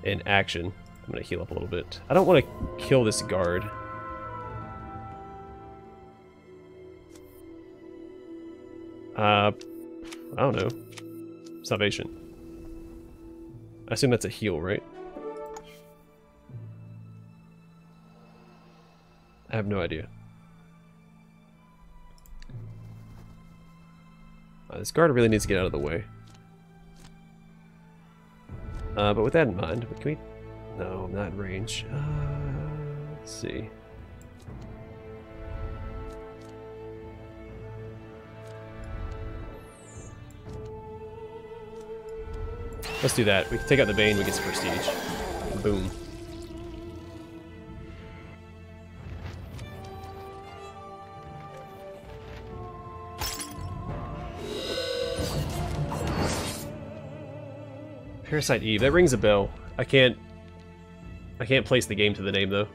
in action. I'm going to heal up a little bit. I don't want to kill this guard. I don't know. Salvation. I assume that's a heal, right? I have no idea. This guard really needs to get out of the way. But with that in mind, can we... No, I'm not in range. Let's see. Let's do that. We can take out the Bane, we get some prestige. Boom. Parasite Eve, that rings a bell. I can't place the game to the name though.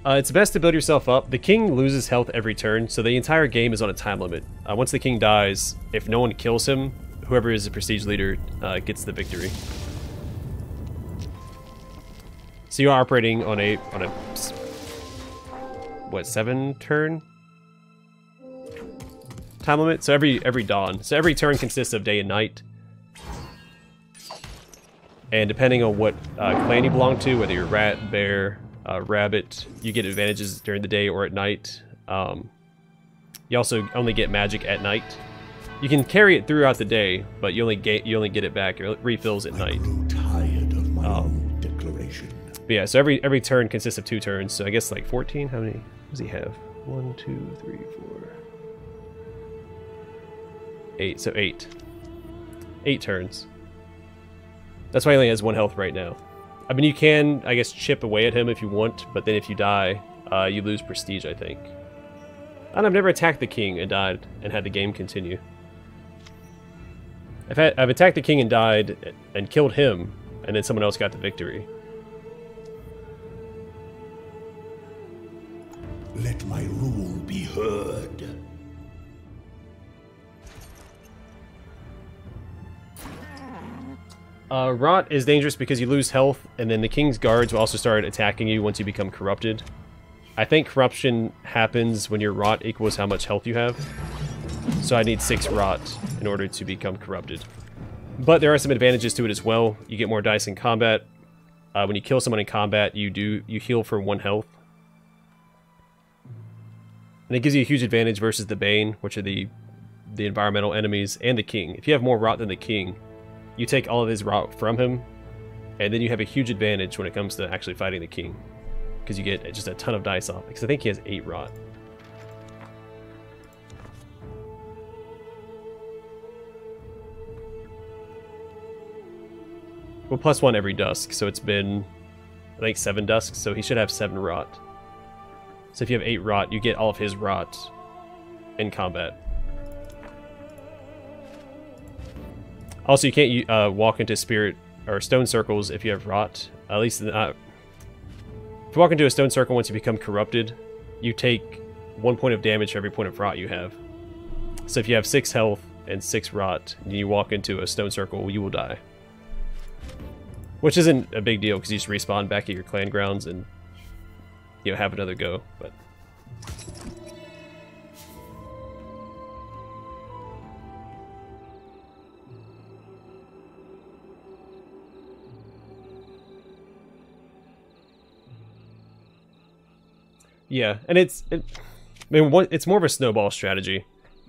It's best to build yourself up. The king loses health every turn, so the entire game is on a time limit. Once the king dies, if no one kills him, whoever is the prestige leader gets the victory. So you're operating on a what, 7-turn time limit? So every dawn. So every turn consists of day and night. And depending on what clan you belong to, whether you're rat, bear, rabbit, you get advantages during the day or at night. You also only get magic at night. You can carry it throughout the day, but you only get it back. It refills at night. I grew tired of my own declaration. But yeah, so every turn consists of 2 turns. So I guess like 14. How many does he have? 1, 2, 3, 4, 8. So 8. 8 turns. That's why he only has 1 health right now. I mean, you can, I guess, chip away at him if you want, but then if you die, you lose prestige, I think. And I've never attacked the king and died and had the game continue. I've attacked the king and died and killed him, and then someone else got the victory. Let my rule be heard. Rot is dangerous because you lose health, and then the king's guards will also start attacking you once you become corrupted. I think corruption happens when your rot equals how much health you have. So I need 6 rot in order to become corrupted. But there are some advantages to it as well. You get more dice in combat. when you kill someone in combat, you heal for 1 health. And it gives you a huge advantage versus the Bane, which are the environmental enemies, and the King. If you have more rot than the King, you take all of his rot from him, and then you have a huge advantage when it comes to actually fighting the King. Because you get just a ton of dice off, because I think he has 8 rot. Well, +1 every dusk, so it's been, I think, 7 dusks, so he should have 7 rot. So if you have 8 rot, you get all of his rot in combat. Also, you can't walk into spirit or stone circles if you have rot. At least, if you walk into a stone circle once you become corrupted, you take 1 point of damage for every point of rot you have. So if you have 6 health and 6 rot, and you walk into a stone circle, you will die. Which isn't a big deal, because you just respawn back at your clan grounds and, you know, have another go, but... Yeah, and it's more of a snowball strategy.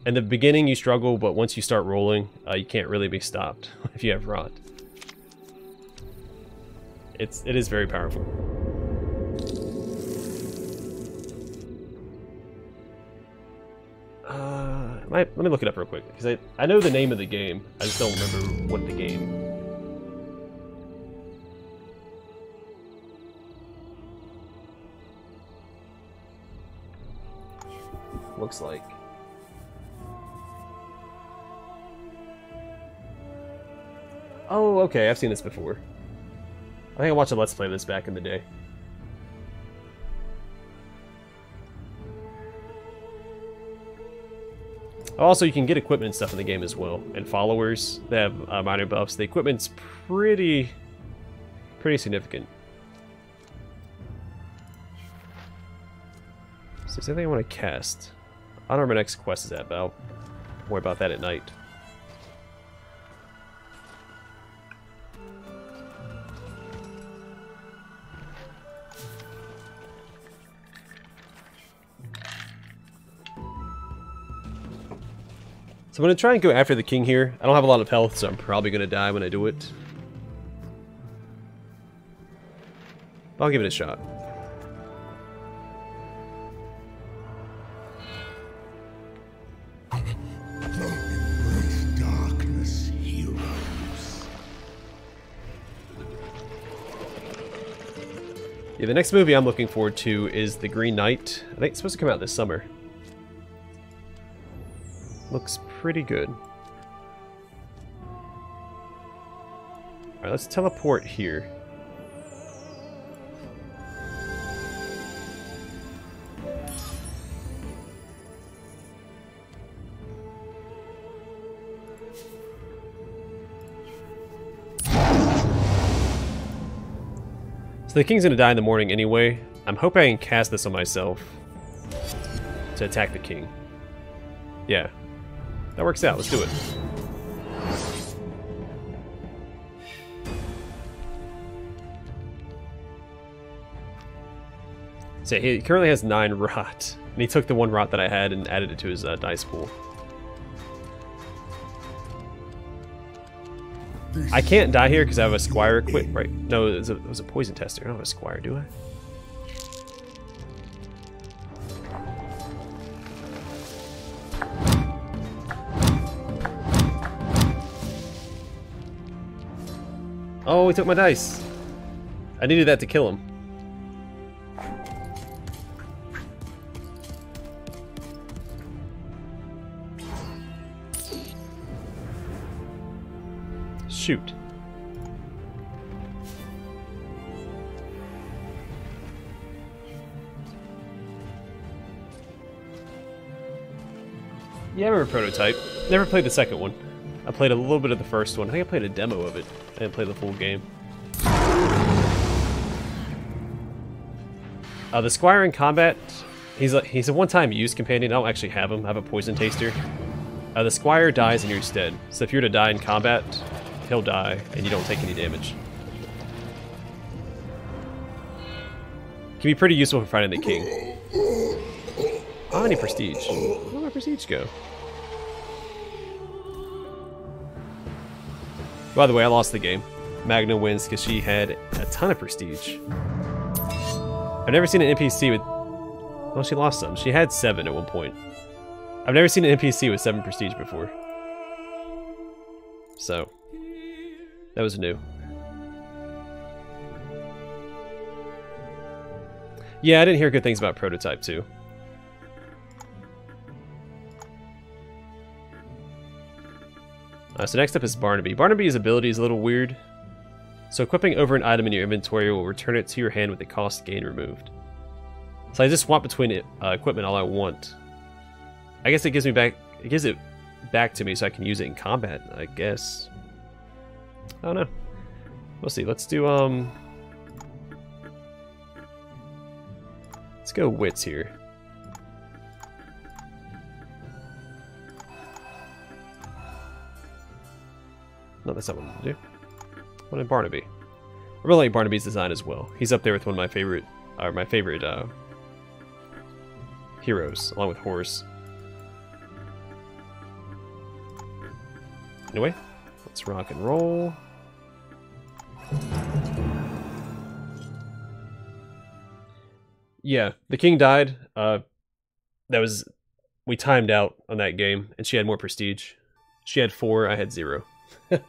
In the beginning you struggle, but once you start rolling, you can't really be stopped if you have rot. It is very powerful. Let me look it up real quick, because I know the name of the game, I just don't remember what the game looks like. Oh, okay, I've seen this before. I think I watched a Let's Play of this back in the day. Also, you can get equipment and stuff in the game as well, and followers that have minor buffs. The equipment's pretty significant. So is there anything I want to cast? I don't know where my next quest is at, but I'll worry about that at night. So I'm going to try and go after the King here. I don't have a lot of health, so I'm probably going to die when I do it. I'll give it a shot. Embrace darkness, heroes. Yeah, the next movie I'm looking forward to is The Green Knight. I think it's supposed to come out this summer. Looks pretty good. Alright, let's teleport here. So the King's gonna die in the morning anyway. I'm hoping I can cast this on myself to attack the King. Yeah. That works out. Let's do it. So he currently has 9 rot. And he took the 1 rot that I had and added it to his dice pool. I can't die here because I have a Squire equipped, right? No, it was a poison tester. I don't have a Squire, do I? Oh, he took my dice. I needed that to kill him. Shoot. Yeah, I remember Prototype. Never played the second one. I played a little bit of the first one. I think I played a demo of it. I didn't play the full game. The Squire in combat, he's a one-time use companion. I don't actually have him. I have a poison taster. The Squire dies in your stead. So if you're to die in combat, he'll die and you don't take any damage. can be pretty useful for finding the king. Oh, I need prestige. Where'd my prestige go? By the way, I lost the game. Magna wins because she had a ton of prestige. I've never seen an NPC with... Well, she lost some. She had 7 at one point. I've never seen an NPC with 7 prestige before. So, that was new. Yeah, I didn't hear good things about Prototype too. So next up is Barnaby. Barnaby's ability is a little weird. So equipping over an item in your inventory will return it to your hand with the cost gain removed. So I just swap between equipment all I want. I guess it gives me back. It gives it back to me so I can use it in combat. I guess. I don't know. We'll see. Let's do Let's go wits here. No, that's not what I'm gonna do. What in Barnaby? I really like Barnaby's design as well. He's up there with one of my favorite, heroes, along with Horus. Anyway, let's rock and roll. Yeah, the king died. We timed out on that game, and she had more prestige. She had 4, I had 0. And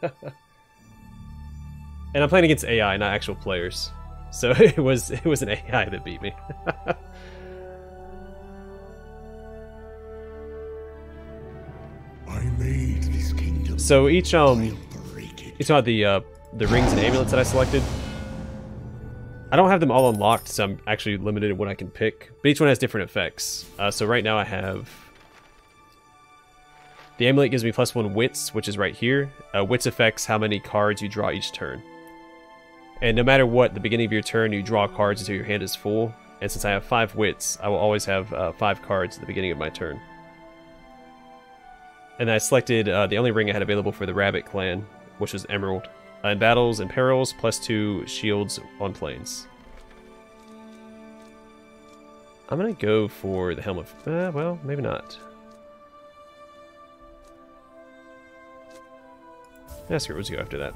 I'm playing against AI, not actual players. So it was an AI that beat me. I made this kingdom. So each you saw the rings and amulets that I selected. I don't have them all unlocked, so I'm actually limited in what I can pick. But each one has different effects. So right now I have the amulet gives me +1 wits, which is right here. Wits affects how many cards you draw each turn. And no matter what, the beginning of your turn, you draw cards until your hand is full. And since I have 5 wits, I will always have 5 cards at the beginning of my turn. And I selected the only ring I had available for the Rabbit clan, which was Emerald. In battles and perils, +2 shields on planes. I'm gonna go for the Helm of... well, maybe not. Yeah, screw it, let's go after that.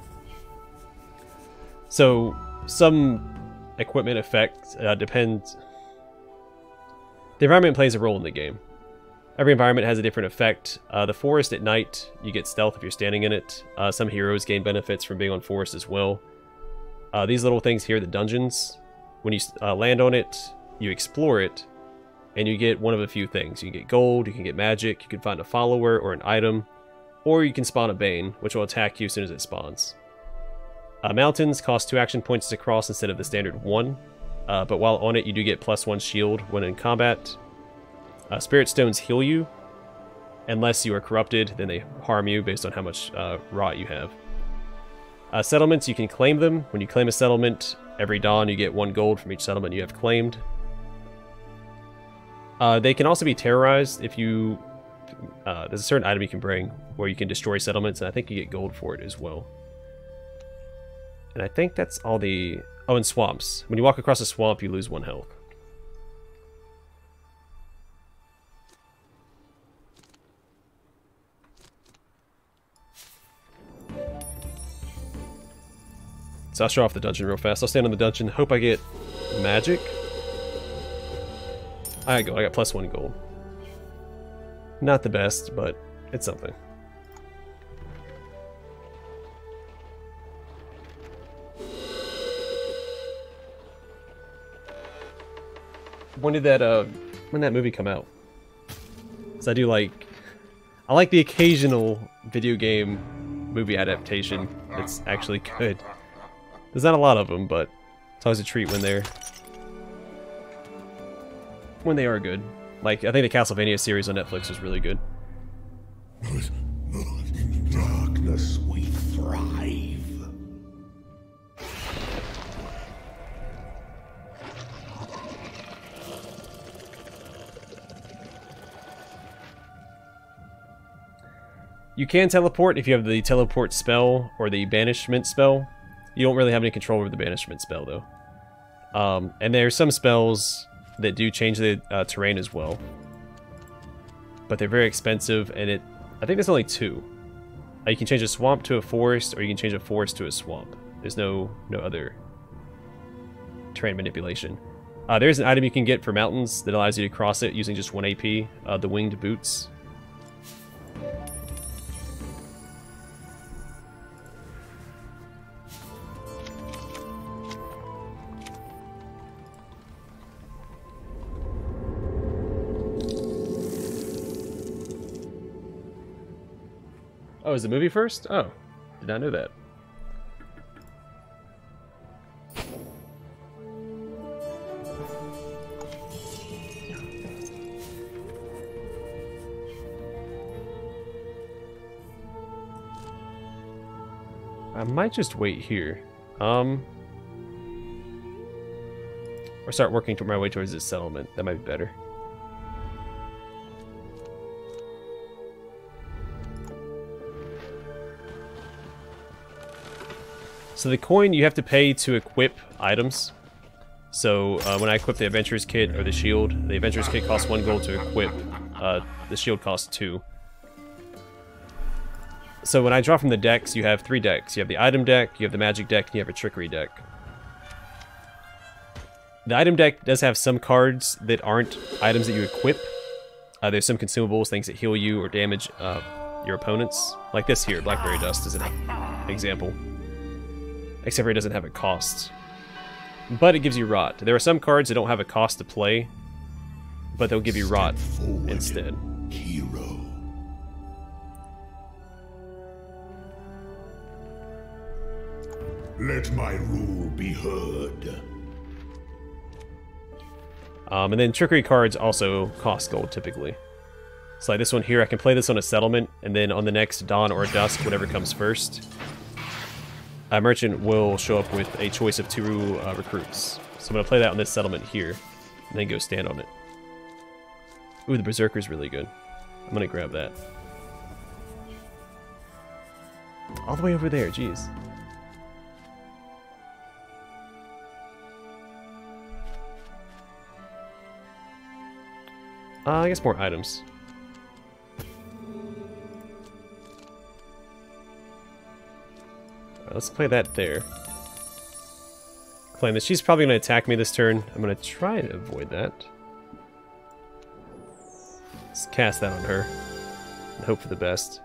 So, some equipment effect depends... The environment plays a role in the game. Every environment has a different effect. The forest at night, you get stealth if you're standing in it. Some heroes gain benefits from being on forest as well. These little things here, the dungeons, when you land on it, you explore it, and you get one of a few things. You can get gold, you can get magic, you can find a follower or an item, or you can spawn a Bane, which will attack you as soon as it spawns. Mountains cost 2 action points to cross instead of the standard 1, but while on it you do get +1 shield when in combat. Spirit stones heal you. Unless you are corrupted, then they harm you based on how much rot you have. Settlements, you can claim them. When you claim a settlement, every dawn you get 1 gold from each settlement you have claimed. They can also be terrorized if you... there's a certain item you can bring where you can destroy settlements, and I think you get gold for it as well. And I think that's all the... Oh, and swamps. When you walk across a swamp, you lose 1 health. So I'll show off the dungeon real fast. I'll stand on the dungeon, hope I get magic. I got +1 gold. Not the best, but it's something. When did that movie come out? So I like the occasional video game movie adaptation that's actually good. There's not a lot of them, but it's always a treat when they are good. Like, I think the Castlevania series on Netflix was really good. In darkness we thrive. You can teleport if you have the teleport spell or the banishment spell. You don't really have any control over the banishment spell, though. And there's some spells that do change the terrain as well. But they're very expensive, and I think there's only 2. You can change a swamp to a forest, or you can change a forest to a swamp. There's no other terrain manipulation. There's an item you can get for mountains that allows you to cross it using just 1 AP, the winged boots. Oh, is the movie first? Oh, did not know that. I might just wait here. Or start working my way towards this settlement. That might be better. So the coin you have to pay to equip items. So when I equip the Adventurer's Kit or the shield, the Adventurer's Kit costs 1 gold to equip. The shield costs 2. So when I draw from the decks, you have 3 decks. You have the item deck, you have the magic deck, and you have a trickery deck. The item deck does have some cards that aren't items that you equip. There's some consumables, things that heal you or damage your opponents. Like this here, Blackberry Dust is an example. Except for it doesn't have a cost. But it gives you rot. There are some cards that don't have a cost to play, but they'll give you rot instead. Hero. Let my rule be heard. And then trickery cards also cost gold typically. So like this one here, I can play this on a settlement, and then on the next dawn or dusk, whatever comes first, a merchant will show up with a choice of 2 recruits. So I'm going to play that on this settlement here, and then go stand on it. Ooh, the Berserker's really good. I'm going to grab that. All the way over there, jeez. I guess more items. Let's play that there. Claim this. She's probably going to attack me this turn. I'm going to try and avoid that. Let's cast that on her. And hope for the best.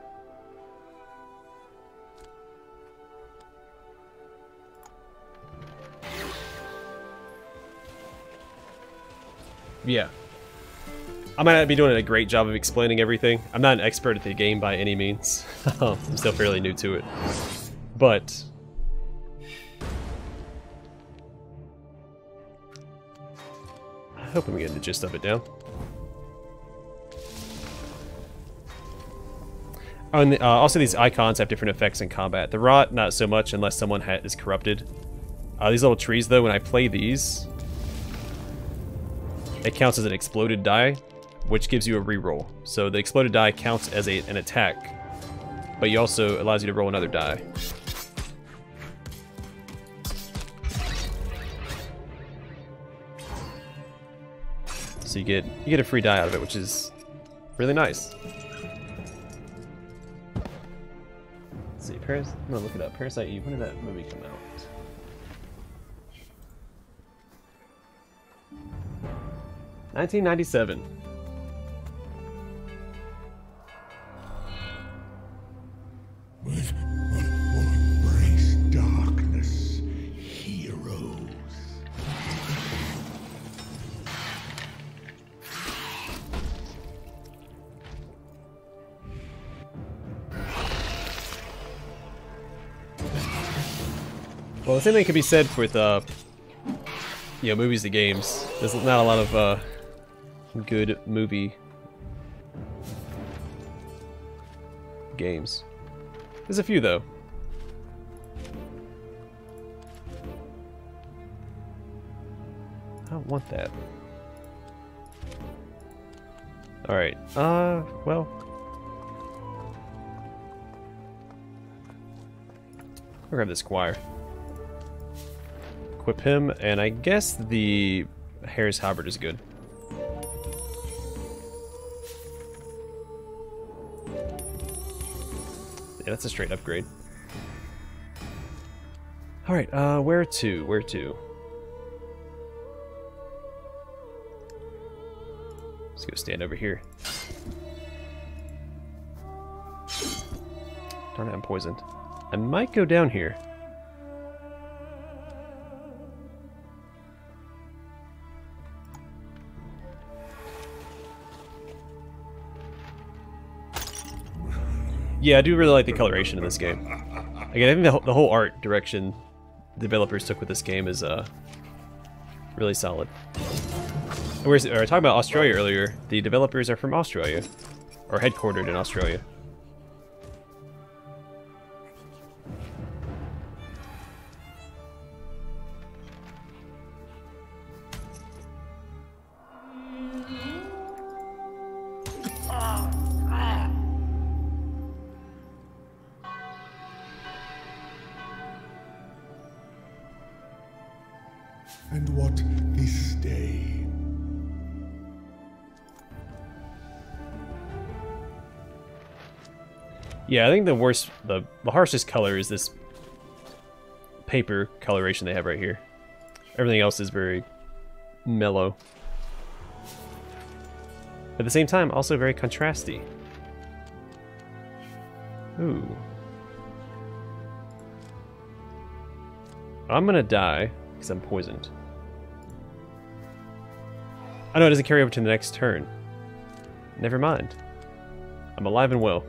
Yeah. I might not be doing a great job of explaining everything. I'm not an expert at the game by any means. I'm still fairly new to it. But I hope I'm getting the gist of it now. Oh, and also these icons have different effects in combat. The rot, not so much unless someone is corrupted. These little trees, though, when I play these, it counts as an exploded die, which gives you a reroll. So the exploded die counts as an attack, but you also allows you to roll another die. So you get a free die out of it, which is really nice. Let's see, I'm gonna look it up. Parasite Eve. When did that movie come out? 1997. Embrace darkness, heroes. Well, the same thing could be said with movies to games. There's not a lot of good movie games. There's a few though. I don't want that. Alright, well. I'll grab the Squire. equip him, and I guess the Harris Halberd is good. Yeah, that's a straight upgrade. Alright, where to? Where to? Let's go stand over here. Darn it, I'm poisoned. I might go down here. Yeah, I do really like the coloration in this game. Again, I think the whole art direction developers took with this game is really solid. We were talking about Australia earlier. The developers are from Australia, or headquartered in Australia. And what this day? Yeah, I think the harshest color is this paper coloration they have right here. Everything else is very mellow. At the same time, also very contrasty. Ooh. I'm gonna die because I'm poisoned. Oh no, it doesn't carry over to the next turn. Never mind. I'm alive and well.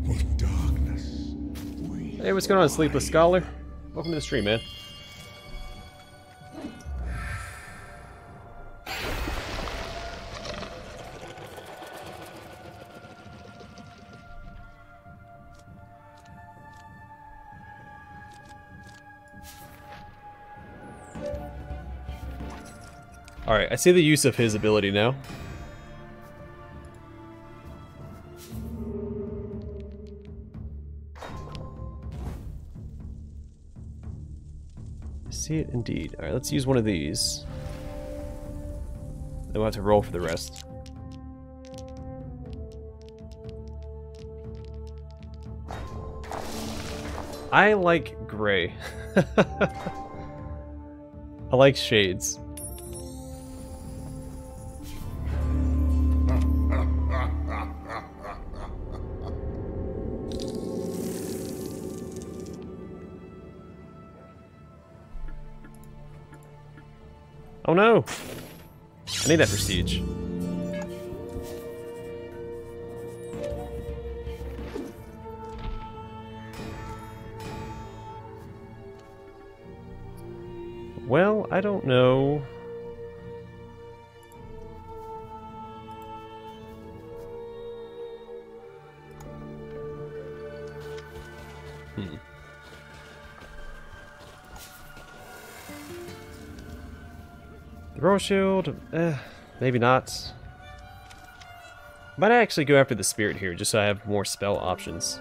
What darkness? Hey, what's going on, Sleepless Scholar? Welcome to the stream, man. Alright, I see the use of his ability now. See it indeed. Alright, let's use one of these. Then we'll have to roll for the rest. I like gray. I like shades. Oh no! I need that prestige. Well, I don't know. Throw shield? Maybe not. Might actually go after the spirit here, just so I have more spell options.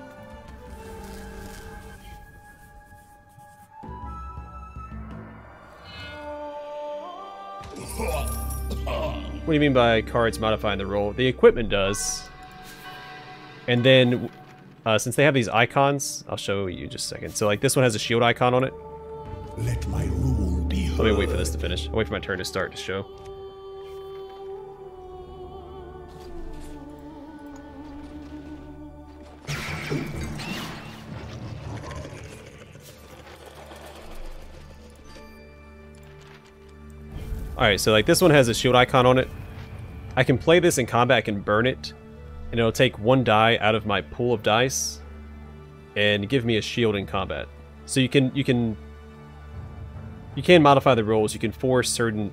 What do you mean by cards modifying the roll? The equipment does. And then, since they have these icons, I'll show you just a second. So like this one has a shield icon on it. Let my rule be heard. Let me wait for this to finish. I'll wait for my turn to start to show. Alright, so like this one has a shield icon on it. I can play this in combat, I can burn it, and it'll take one die out of my pool of dice and give me a shield in combat. So you can you can modify the rolls. You can force certain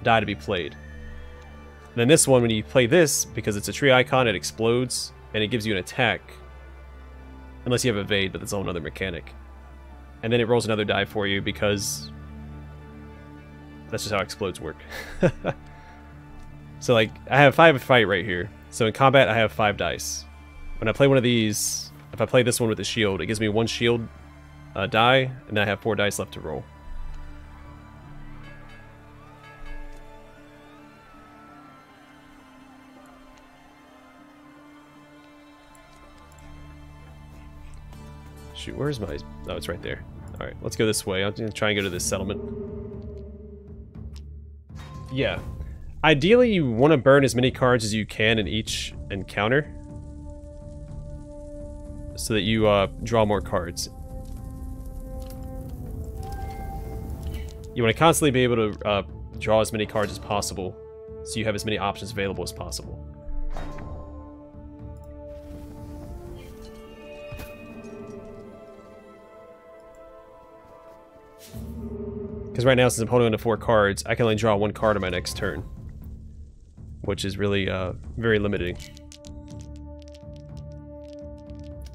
die to be played. And then this one, when you play this, because it's a tree icon, it explodes and it gives you an attack. Unless you have evade, but that's a whole other mechanic. And then it rolls another die for you because that's just how explodes work. So like, I have 5 fight right here. So in combat, I have 5 dice. When I play one of these, if I play this one with the shield, it gives me 1 shield die, and then I have 4 dice left to roll. Shoot, where's my... Oh, it's right there. Alright, let's go this way. I'm going to try and go to this settlement. Yeah. Ideally, you want to burn as many cards as you can in each encounter, so that you draw more cards. You want to constantly be able to draw as many cards as possible, so you have as many options available as possible. Because right now, since I'm holding on to 4 cards, I can only draw 1 card on my next turn, which is really very limiting.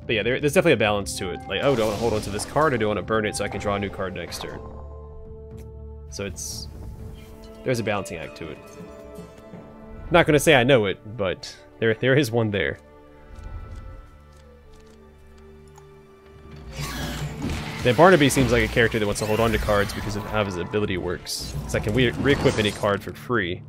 But yeah, there's definitely a balance to it. Like, oh, do I want to hold on to this card, or do I want to burn it so I can draw a new card next turn? So there's a balancing act to it. I'm not going to say I know it, but there is one there. Then Barnaby seems like a character that wants to hold on to cards because of how his ability works. Because I can re-equip any card for free.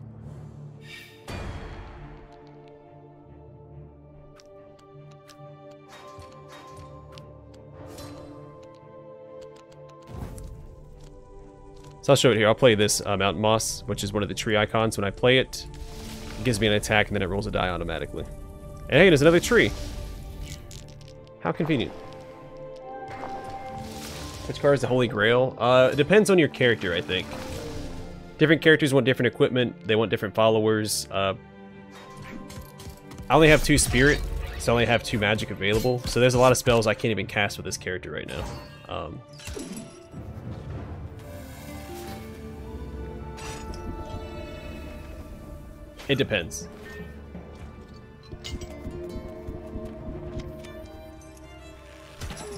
So I'll show it here. I'll play this Mountain Moss, which is one of the tree icons. When I play it, it gives me an attack and then it rolls a die automatically. And hey, there's another tree. How convenient. Which card is the Holy Grail? It depends on your character, I think. Different characters want different equipment. They want different followers. I only have 2 spirit, so I only have 2 magic available. So there's a lot of spells I can't even cast with this character right now. It depends.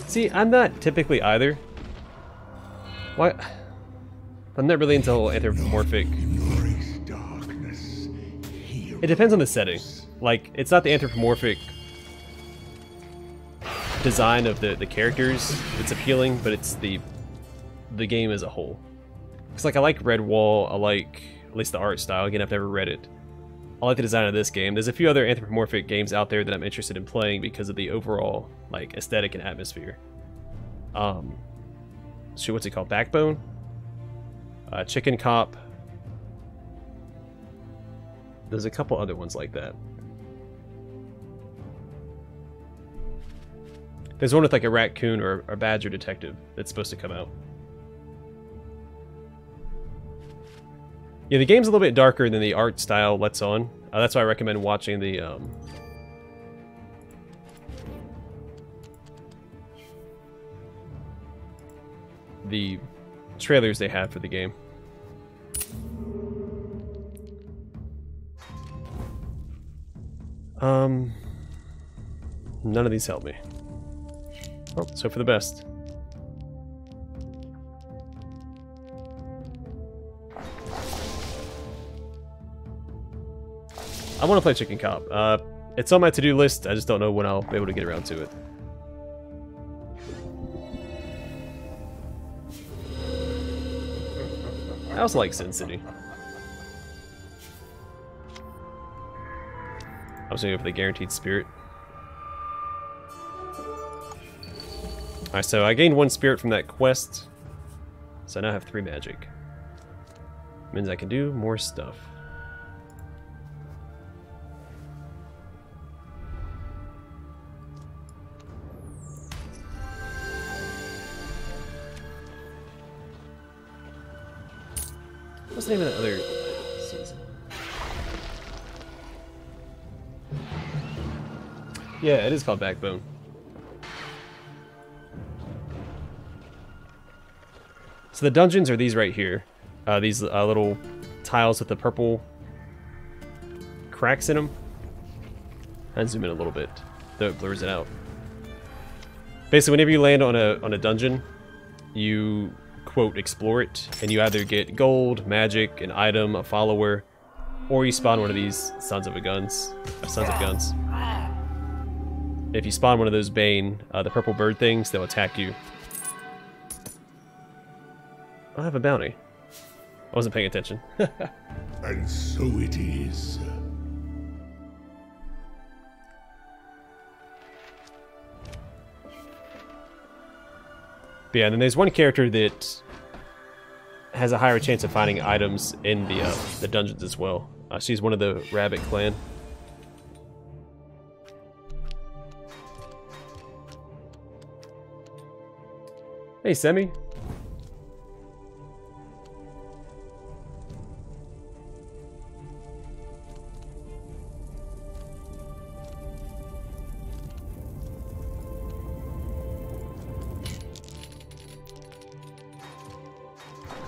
See, I'm not typically either. What? I'm not really into the whole anthropomorphic. It depends on the setting. Like, it's not the anthropomorphic design of the characters that's appealing, but it's the game as a whole. It's like, I like Redwall, I like at least the art style. Again, I've never read it. I like the design of this game. There's a few other anthropomorphic games out there that I'm interested in playing because of the overall like aesthetic and atmosphere. Shoot, what's it called? Backbone? Chicken Cop. There's a couple other ones like that. There's one with like a raccoon or a badger detective that's supposed to come out. Yeah, the game's a little bit darker than the art style lets on. That's why I recommend watching the trailers they have for the game. None of these help me. Well, let's hope for the best. I want to play Chicken Cop. It's on my to-do list, I just don't know when I'll be able to get around to it. I also like Sin City. I was going to go for the Guaranteed Spirit. Alright, so I gained 1 spirit from that quest. So I now have 3 magic. Means I can do more stuff. What's the name of the other season? Yeah, it is called Backbone. So the dungeons are these right here. These little tiles with the purple cracks in them. I'll zoom in a little bit, though it blurs it out. Basically, whenever you land on a dungeon, you, quote, explore it, and you either get gold, magic, an item, a follower, or you spawn one of these sons of guns. If you spawn one of those Bane, the purple bird things, they'll attack you. I'll have a bounty. I wasn't paying attention. And so it is. But yeah, and then there's one character that has a higher chance of finding items in the dungeons as well. She's one of the Rabbit clan. Hey, Semi.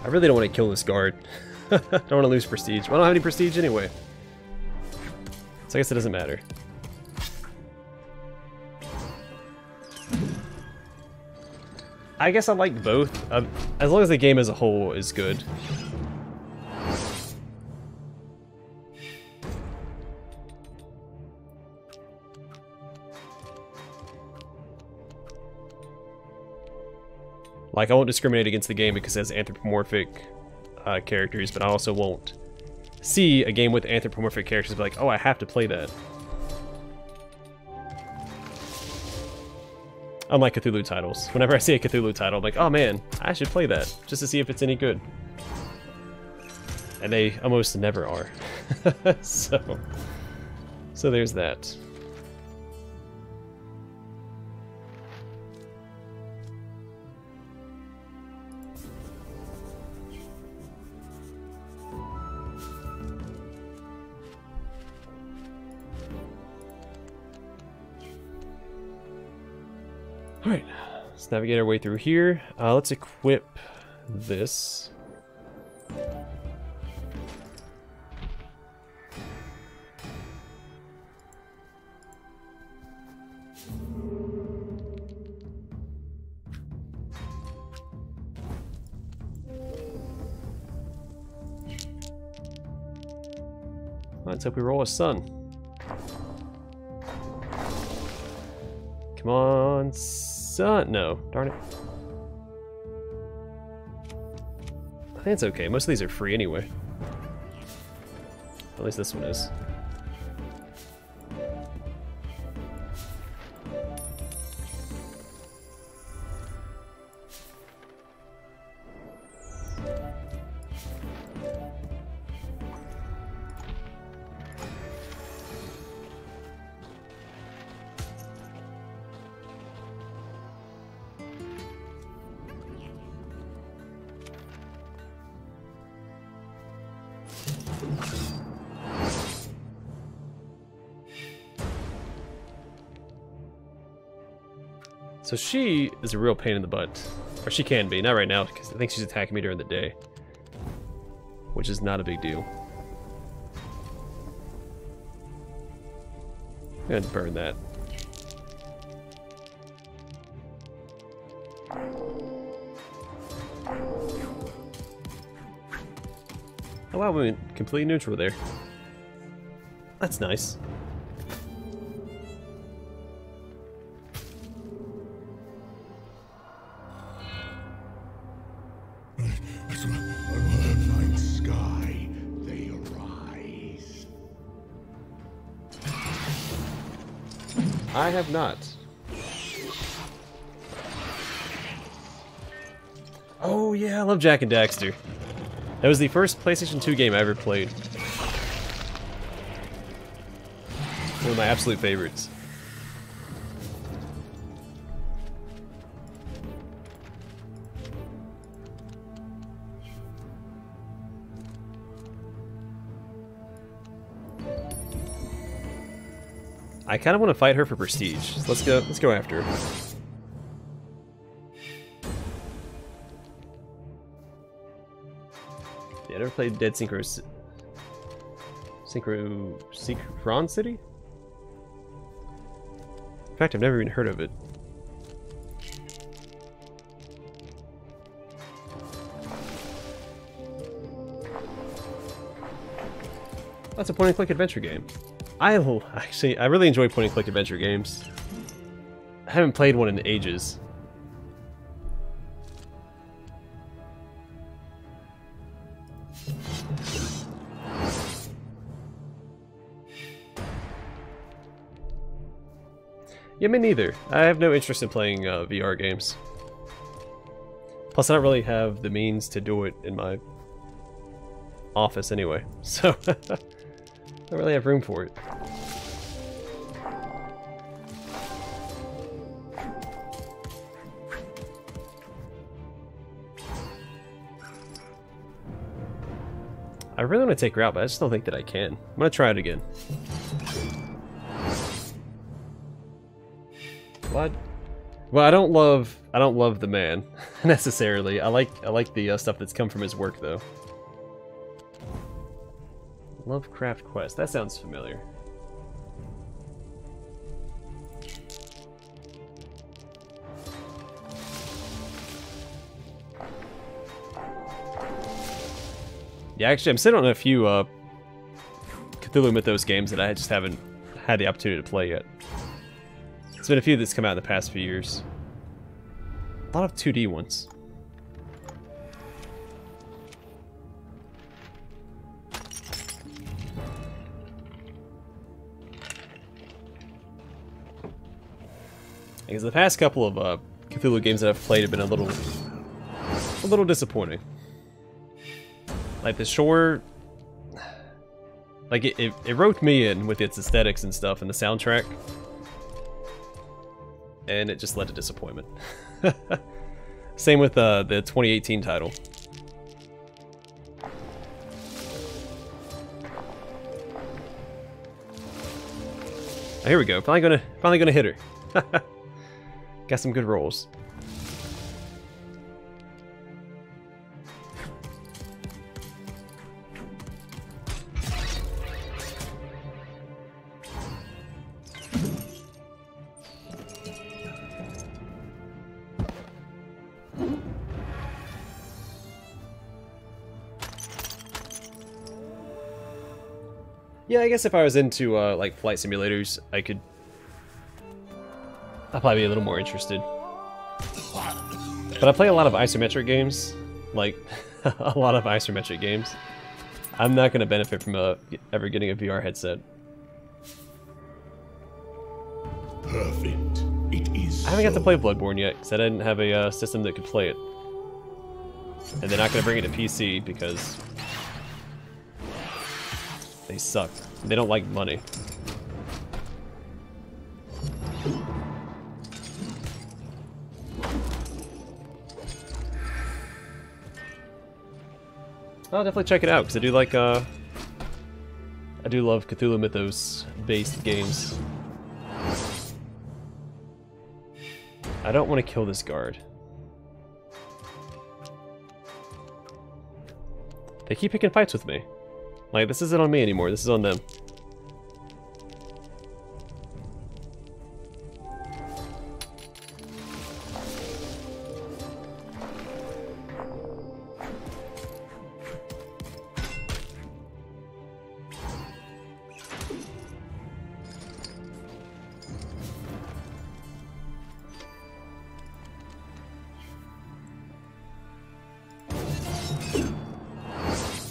I really don't want to kill this guard. I don't want to lose prestige. Well, I don't have any prestige anyway. So I guess it doesn't matter. I guess I like both, as long as the game as a whole is good. Like, I won't discriminate against the game because it has anthropomorphic characters, but I also won't see a game with anthropomorphic characters and be like, oh, I have to play that. Unlike Cthulhu titles. Whenever I see a Cthulhu title, I'm like, oh man, I should play that, just to see if it's any good. And they almost never are. So there's that. Alright, let's navigate our way through here. Let's equip this. Let's hope we roll a sun. Come on, son. No, darn it. I think it's okay. Most of these are free anyway. At least this one is. So she is a real pain in the butt. Or she can be, not right now, because I think she's attacking me during the day. Which is not a big deal. I'm gonna burn that. Oh wow, we went completely neutral there. That's nice. I have not. Oh yeah, I love Jak and Daxter. That was the first PlayStation 2 game I ever played. One of my absolute favorites. I kind of want to fight her for prestige. So let's go after her. never played Dead Synchron City? In fact, I've never even heard of it. That's a point-and-click adventure game. I really enjoy point-and-click adventure games. I haven't played one in ages. Yeah, me neither. I have no interest in playing VR games. Plus, I don't really have the means to do it in my office anyway, so I don't really have room for it. I really want to take her out, but I just don't think that I can. I'm gonna try it again. What? Well, I don't love the man necessarily. I like the stuff that's come from his work though. Lovecraft Quest. That sounds familiar. Yeah, actually, I'm sitting on a few Cthulhu Mythos games that I just haven't had the opportunity to play yet. There's been a few that's come out in the past few years. A lot of 2D ones. Because the past couple of Cthulhu games that I've played have been a little disappointing. Like the Shore, like it roped me in with its aesthetics and stuff and the soundtrack, and it just led to disappointment. Same with the 2018 title. Oh, here we go. Finally gonna hit her. Got some good rolls. Yeah, I guess if I was into like flight simulators, I'd probably be a little more interested. But I play a lot of isometric games, like a lot of isometric games. I'm not going to benefit from ever getting a VR headset. Perfect. It is. I haven't got to play Bloodborne yet because I didn't have a system that could play it, and they're not going to bring it to PC because they suck. They don't like money. I'll definitely check it out because I do like I do love Cthulhu Mythos based games. I don't want to kill this guard. They keep picking fights with me. Like, this isn't on me anymore, this is on them.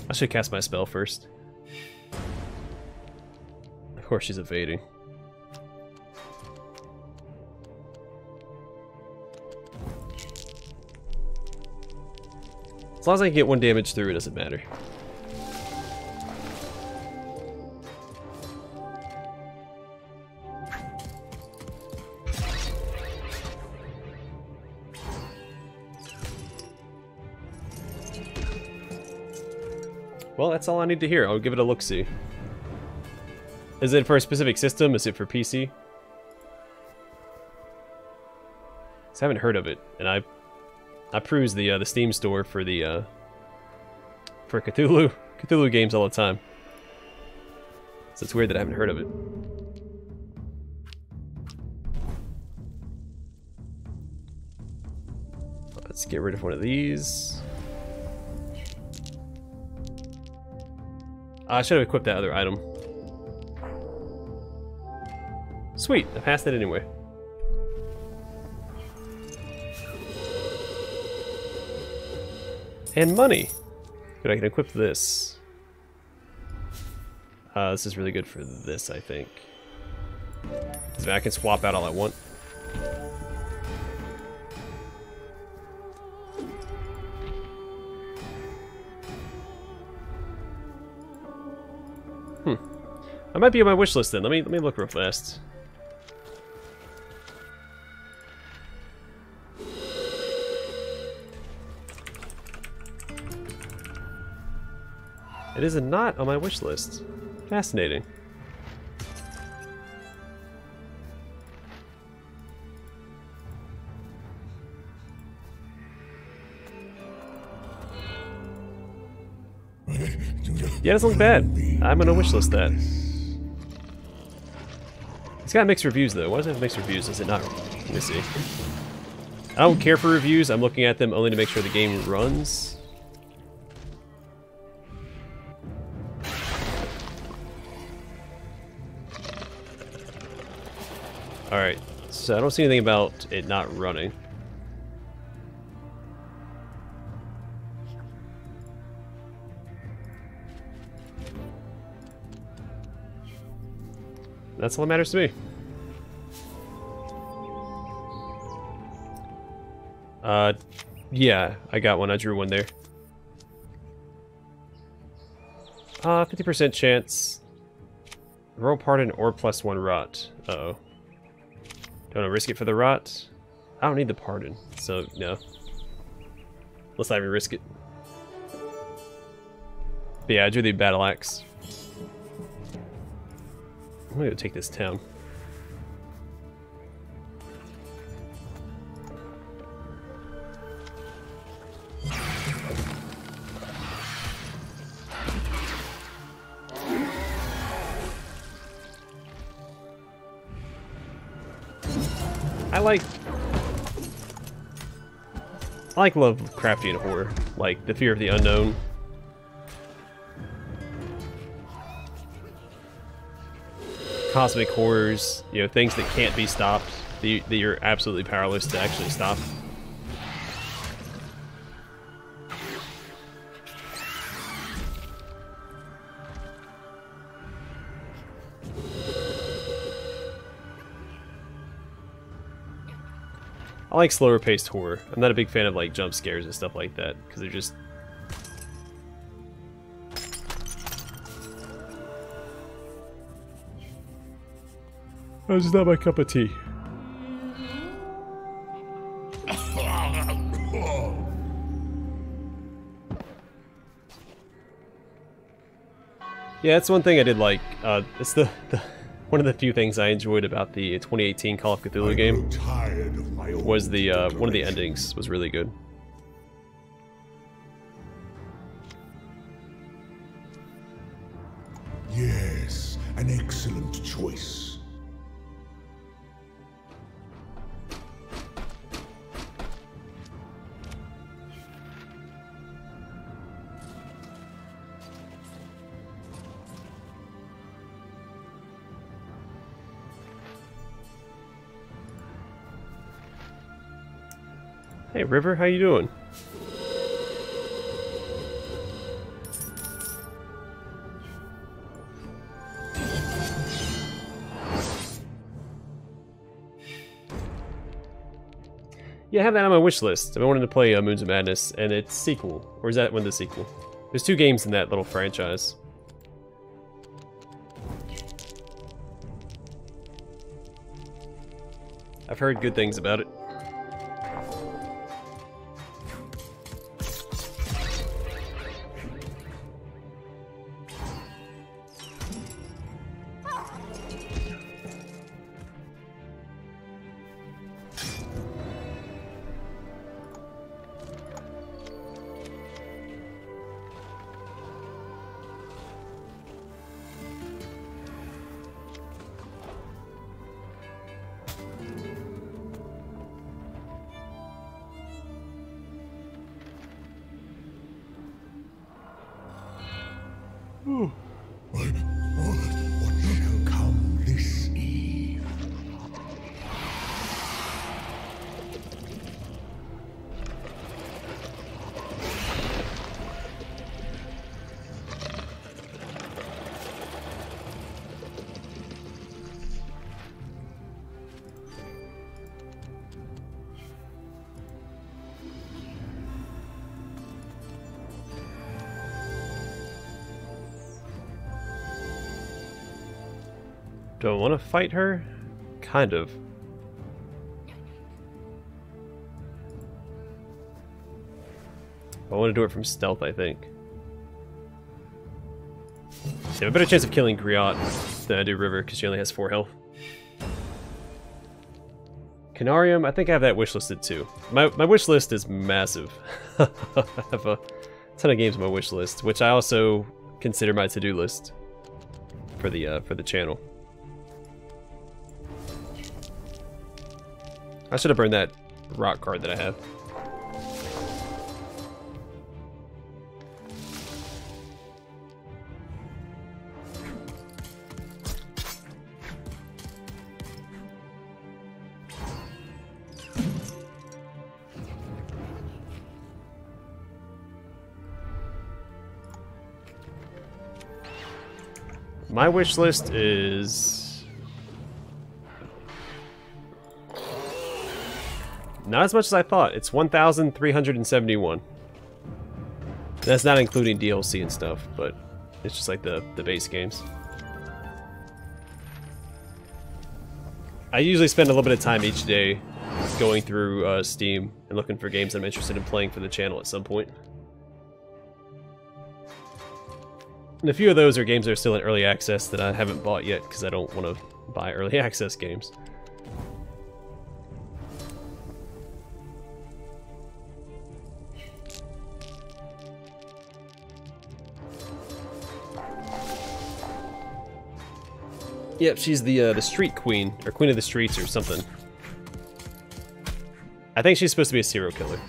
I should cast my spell first. Of course she's evading. As long as I can get one damage through, it doesn't matter. Well, that's all I need to hear. I'll give it a look-see. Is it for a specific system? Is it for PC? 'Cause I haven't heard of it, and I perused the Steam store for the for Cthulhu games all the time. So it's weird that I haven't heard of it. Let's get rid of one of these. I should have equipped that other item. Sweet, I passed it anyway. And money. Good, I can equip this. This is really good for this, I think. Because I can swap out all I want. I might be on my wish list then. Let me look real fast. It is not on my wish list. Fascinating. Yeah, it doesn't look bad. I'm gonna wishlist that. It's got mixed reviews though. Why does it have mixed reviews? Is it not? Let me see. I don't care for reviews. I'm looking at them only to make sure the game runs. Alright, so I don't see anything about it not running. That's all that matters to me. Yeah, I got one. I drew one there. 50% chance. Roll pardon or +1 rot. Uh-oh. Don't I risk it for the rot? I don't need the pardon, so no. Let's not even risk it. But yeah, I drew the battle axe. I'm gonna go take this town. I like Lovecraftian horror, like the fear of the unknown. Cosmic horrors, you know, things that can't be stopped, that you're absolutely powerless to actually stop. I like slower paced horror. I'm not a big fan of like jump scares and stuff like that, because they're just... That's just not my cup of tea. Yeah, that's one thing I did like. It's one of the few things I enjoyed about the 2018 Call of Cthulhu game was the one of the endings was really good. Yes, an excellent choice. Hey River, how you doing? Yeah, I have that on my wish list. I've been wanting to play Moons of Madness and its sequel. Or is that one the sequel? There's 2 games in that little franchise. I've heard good things about it. What shall come this eve? Do I want to fight her? Kind of. I want to do it from stealth, I think. I have a better chance of killing Griot than I do River, because she only has 4 health. Canarium, I think I have that wish listed too. My wish list is massive. I have a ton of games on my wish list, which I also consider my to-do list for the channel. I should have burned that rock card that I have. My wish list is not as much as I thought. It's 1,371. That's not including DLC and stuff, but it's just like the base games. I usually spend a little bit of time each day going through Steam and looking for games I'm interested in playing for the channel at some point. And a few of those are games that are still in early access that I haven't bought yet because I don't want to buy early access games. Yep, she's the street queen, or queen of the streets or something. I think she's supposed to be a serial killer.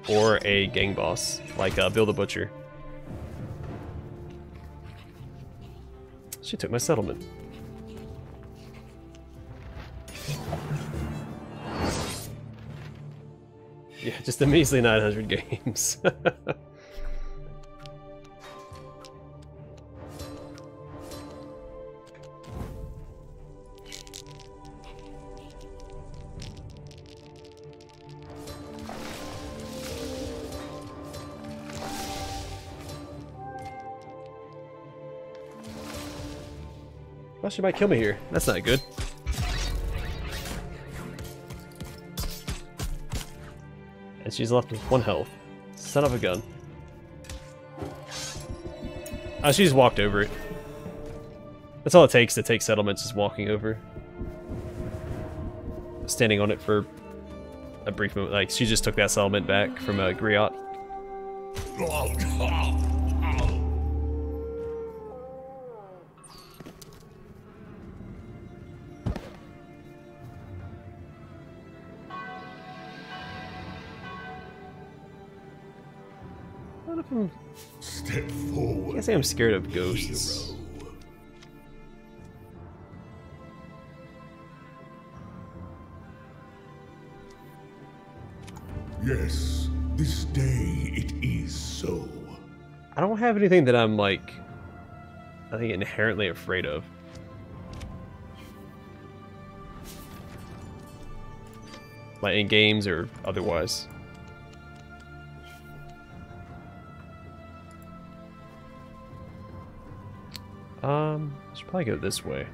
Or a gang boss, like Bill the Butcher. She took my settlement. Yeah, just a measly 900 games. Well, she might kill me here. That's not good. And she's left with 1 health. Son of a gun. Oh, she just walked over it. That's all it takes to take settlements, is walking over. Standing on it for a brief moment. Like, she just took that settlement back from Griot. Step forward. I guess I'm scared of ghosts. Hero. Yes, this day it is so. I don't have anything that I'm like, I think, inherently afraid of. Like in games or otherwise. I should probably go this way.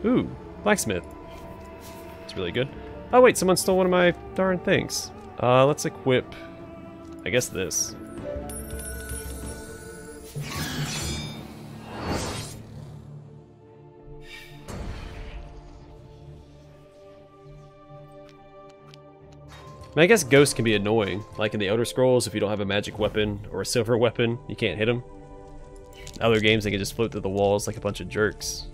Ooh, blacksmith. It's really good. Oh wait, someone stole one of my darn things. Let's equip, I guess, this. I guess ghosts can be annoying, like in the Elder Scrolls. If you don't have a magic weapon or a silver weapon, you can't hit them. Other games, they can just float through the walls like a bunch of jerks.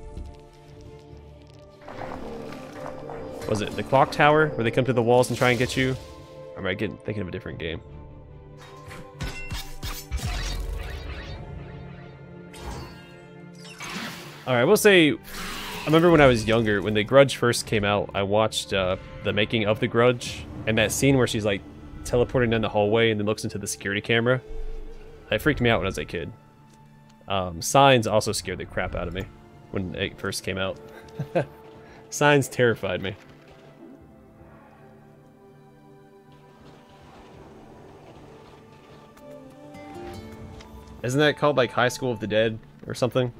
Was it the clock tower, where they come through the walls and try and get you? Or am I thinking of a different game? Alright, I will say, I remember when I was younger, when The Grudge first came out, I watched the making of The Grudge, and that scene where she's like teleporting down the hallway and then looks into the security camera. That freaked me out when I was a kid. Signs also scared the crap out of me when it first came out. Signs terrified me. Isn't that called like High School of the Dead or something?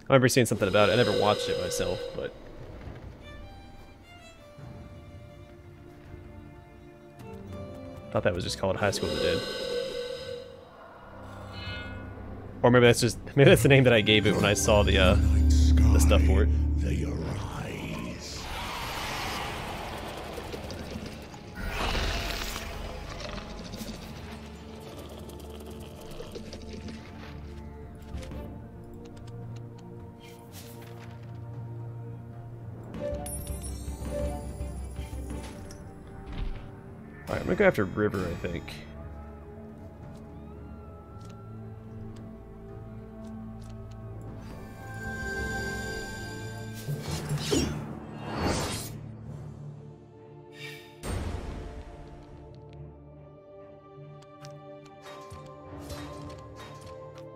I remember seeing something about it. I never watched it myself, but... thought that was just called High School of the Dead. Or maybe that's just... maybe that's the name that I gave it when I saw the stuff for it. They arise. Alright, I'm gonna go after River, I think.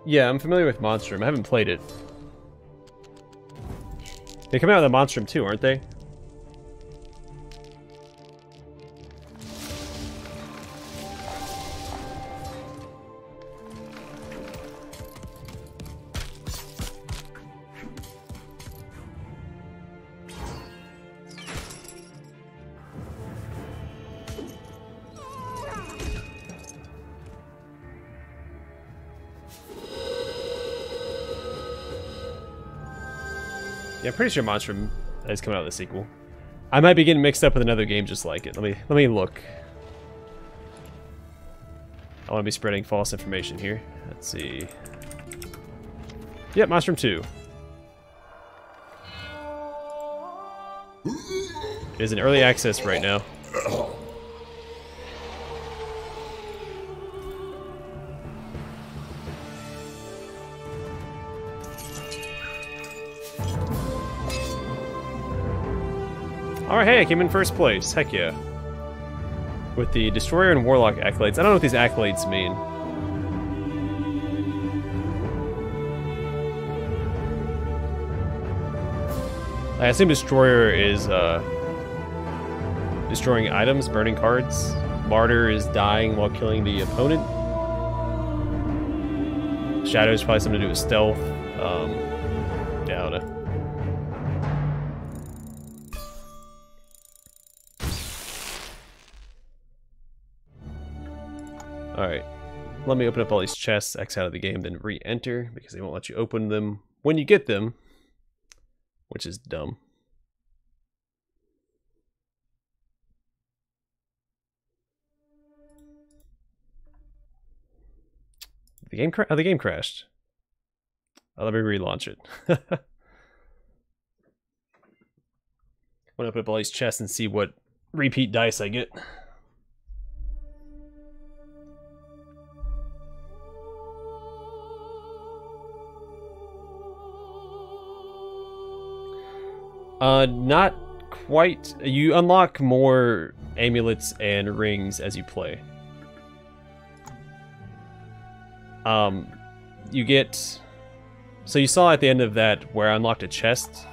Yeah, I'm familiar with Monstrum. I haven't played it. They come out with a Monstrum too, aren't they? Yeah, I'm pretty sure Monstrum is coming out with a sequel. I might be getting mixed up with another game just like it. Let me look. I want to be spreading false information here. Let's see. Yep, Monstrum 2. It is in early access right now. Alright, hey, I came in first place. Heck yeah. With the Destroyer and Warlock accolades. I don't know what these accolades mean. I assume Destroyer is destroying items, burning cards. Martyr is dying while killing the opponent. Shadow is probably something to do with stealth. Yeah, I don't know. Alright, let me open up all these chests, X out of the game, then re-enter, because they won't let you open them when you get them, which is dumb. The game crashed. Oh, let me relaunch it. I want to open up all these chests and see what repeat dice I get. Not quite. You unlock more amulets and rings as you play. You get... So you saw at the end of that where I unlocked a chest.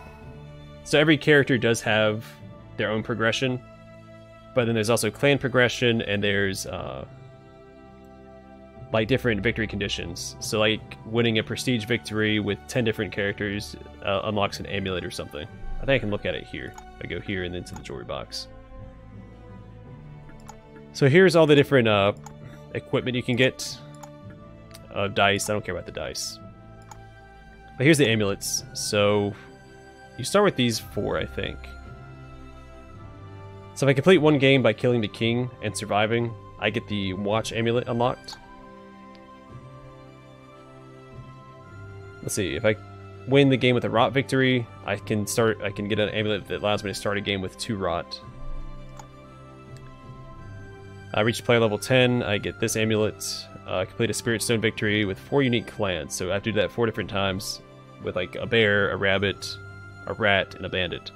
So every character does have their own progression. But then there's also clan progression, and there's, like, different victory conditions. So, like, winning a prestige victory with 10 different characters unlocks an amulet or something. I think I can look at it here. I go here and then to the jewelry box. So here's all the different equipment you can get. Dice, I don't care about the dice. But here's the amulets. So you start with these 4, I think. So if I complete one game by killing the king and surviving, I get the watch amulet unlocked. Let's see, if I win the game with a rot victory, I can get an amulet that allows me to start a game with 2 rot. I reach player level 10, I get this amulet. Complete a Spirit Stone victory with 4 unique clans. So I have to do that 4 different times with like a bear, a rabbit, a rat, and a bandit.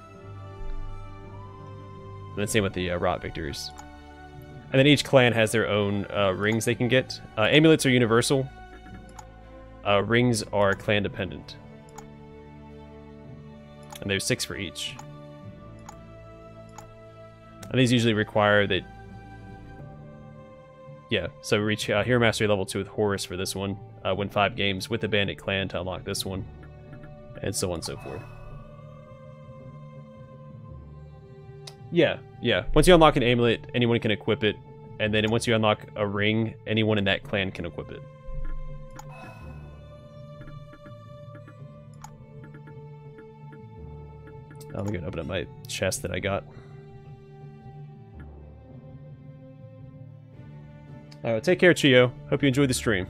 And then same with the rot victories. And then each clan has their own rings they can get. Amulets are universal. Rings are clan dependent. And there's 6 for each. And these usually require that... Yeah, so reach Hero Mastery level 2 with Horus for this one. Win 5 games with the Bandit clan to unlock this one. And so on and so forth. Yeah. Once you unlock an amulet, anyone can equip it. And then once you unlock a ring, anyone in that clan can equip it. I'm gonna open up my chest that I got. Alright, take care, Chio. Hope you enjoyed the stream.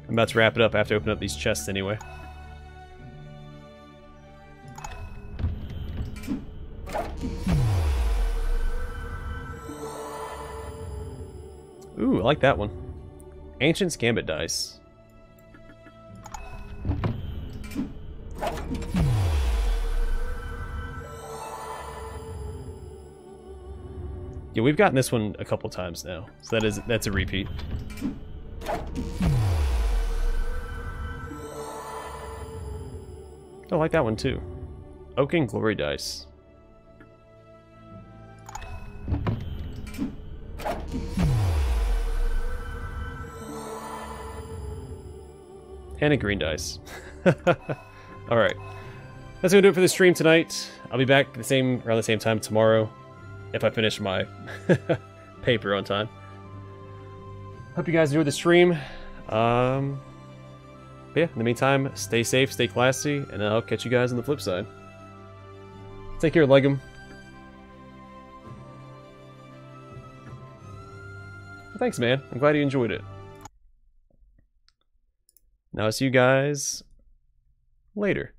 I'm about to wrap it up after opening up these chests anyway. Ooh, I like that one. Ancient's Gambit dice. Yeah, we've gotten this one a couple times now, so that's a repeat. I like that one too. Oaken Glory dice. And a green dice. Alright. That's gonna do it for the stream tonight. I'll be back around the same time tomorrow. If I finish my paper on time. Hope you guys enjoyed the stream. Yeah, in the meantime, stay safe, stay classy, and I'll catch you guys on the flip side. Take care, Legum. Well, thanks, man. I'm glad you enjoyed it. Now I'll see you guys later.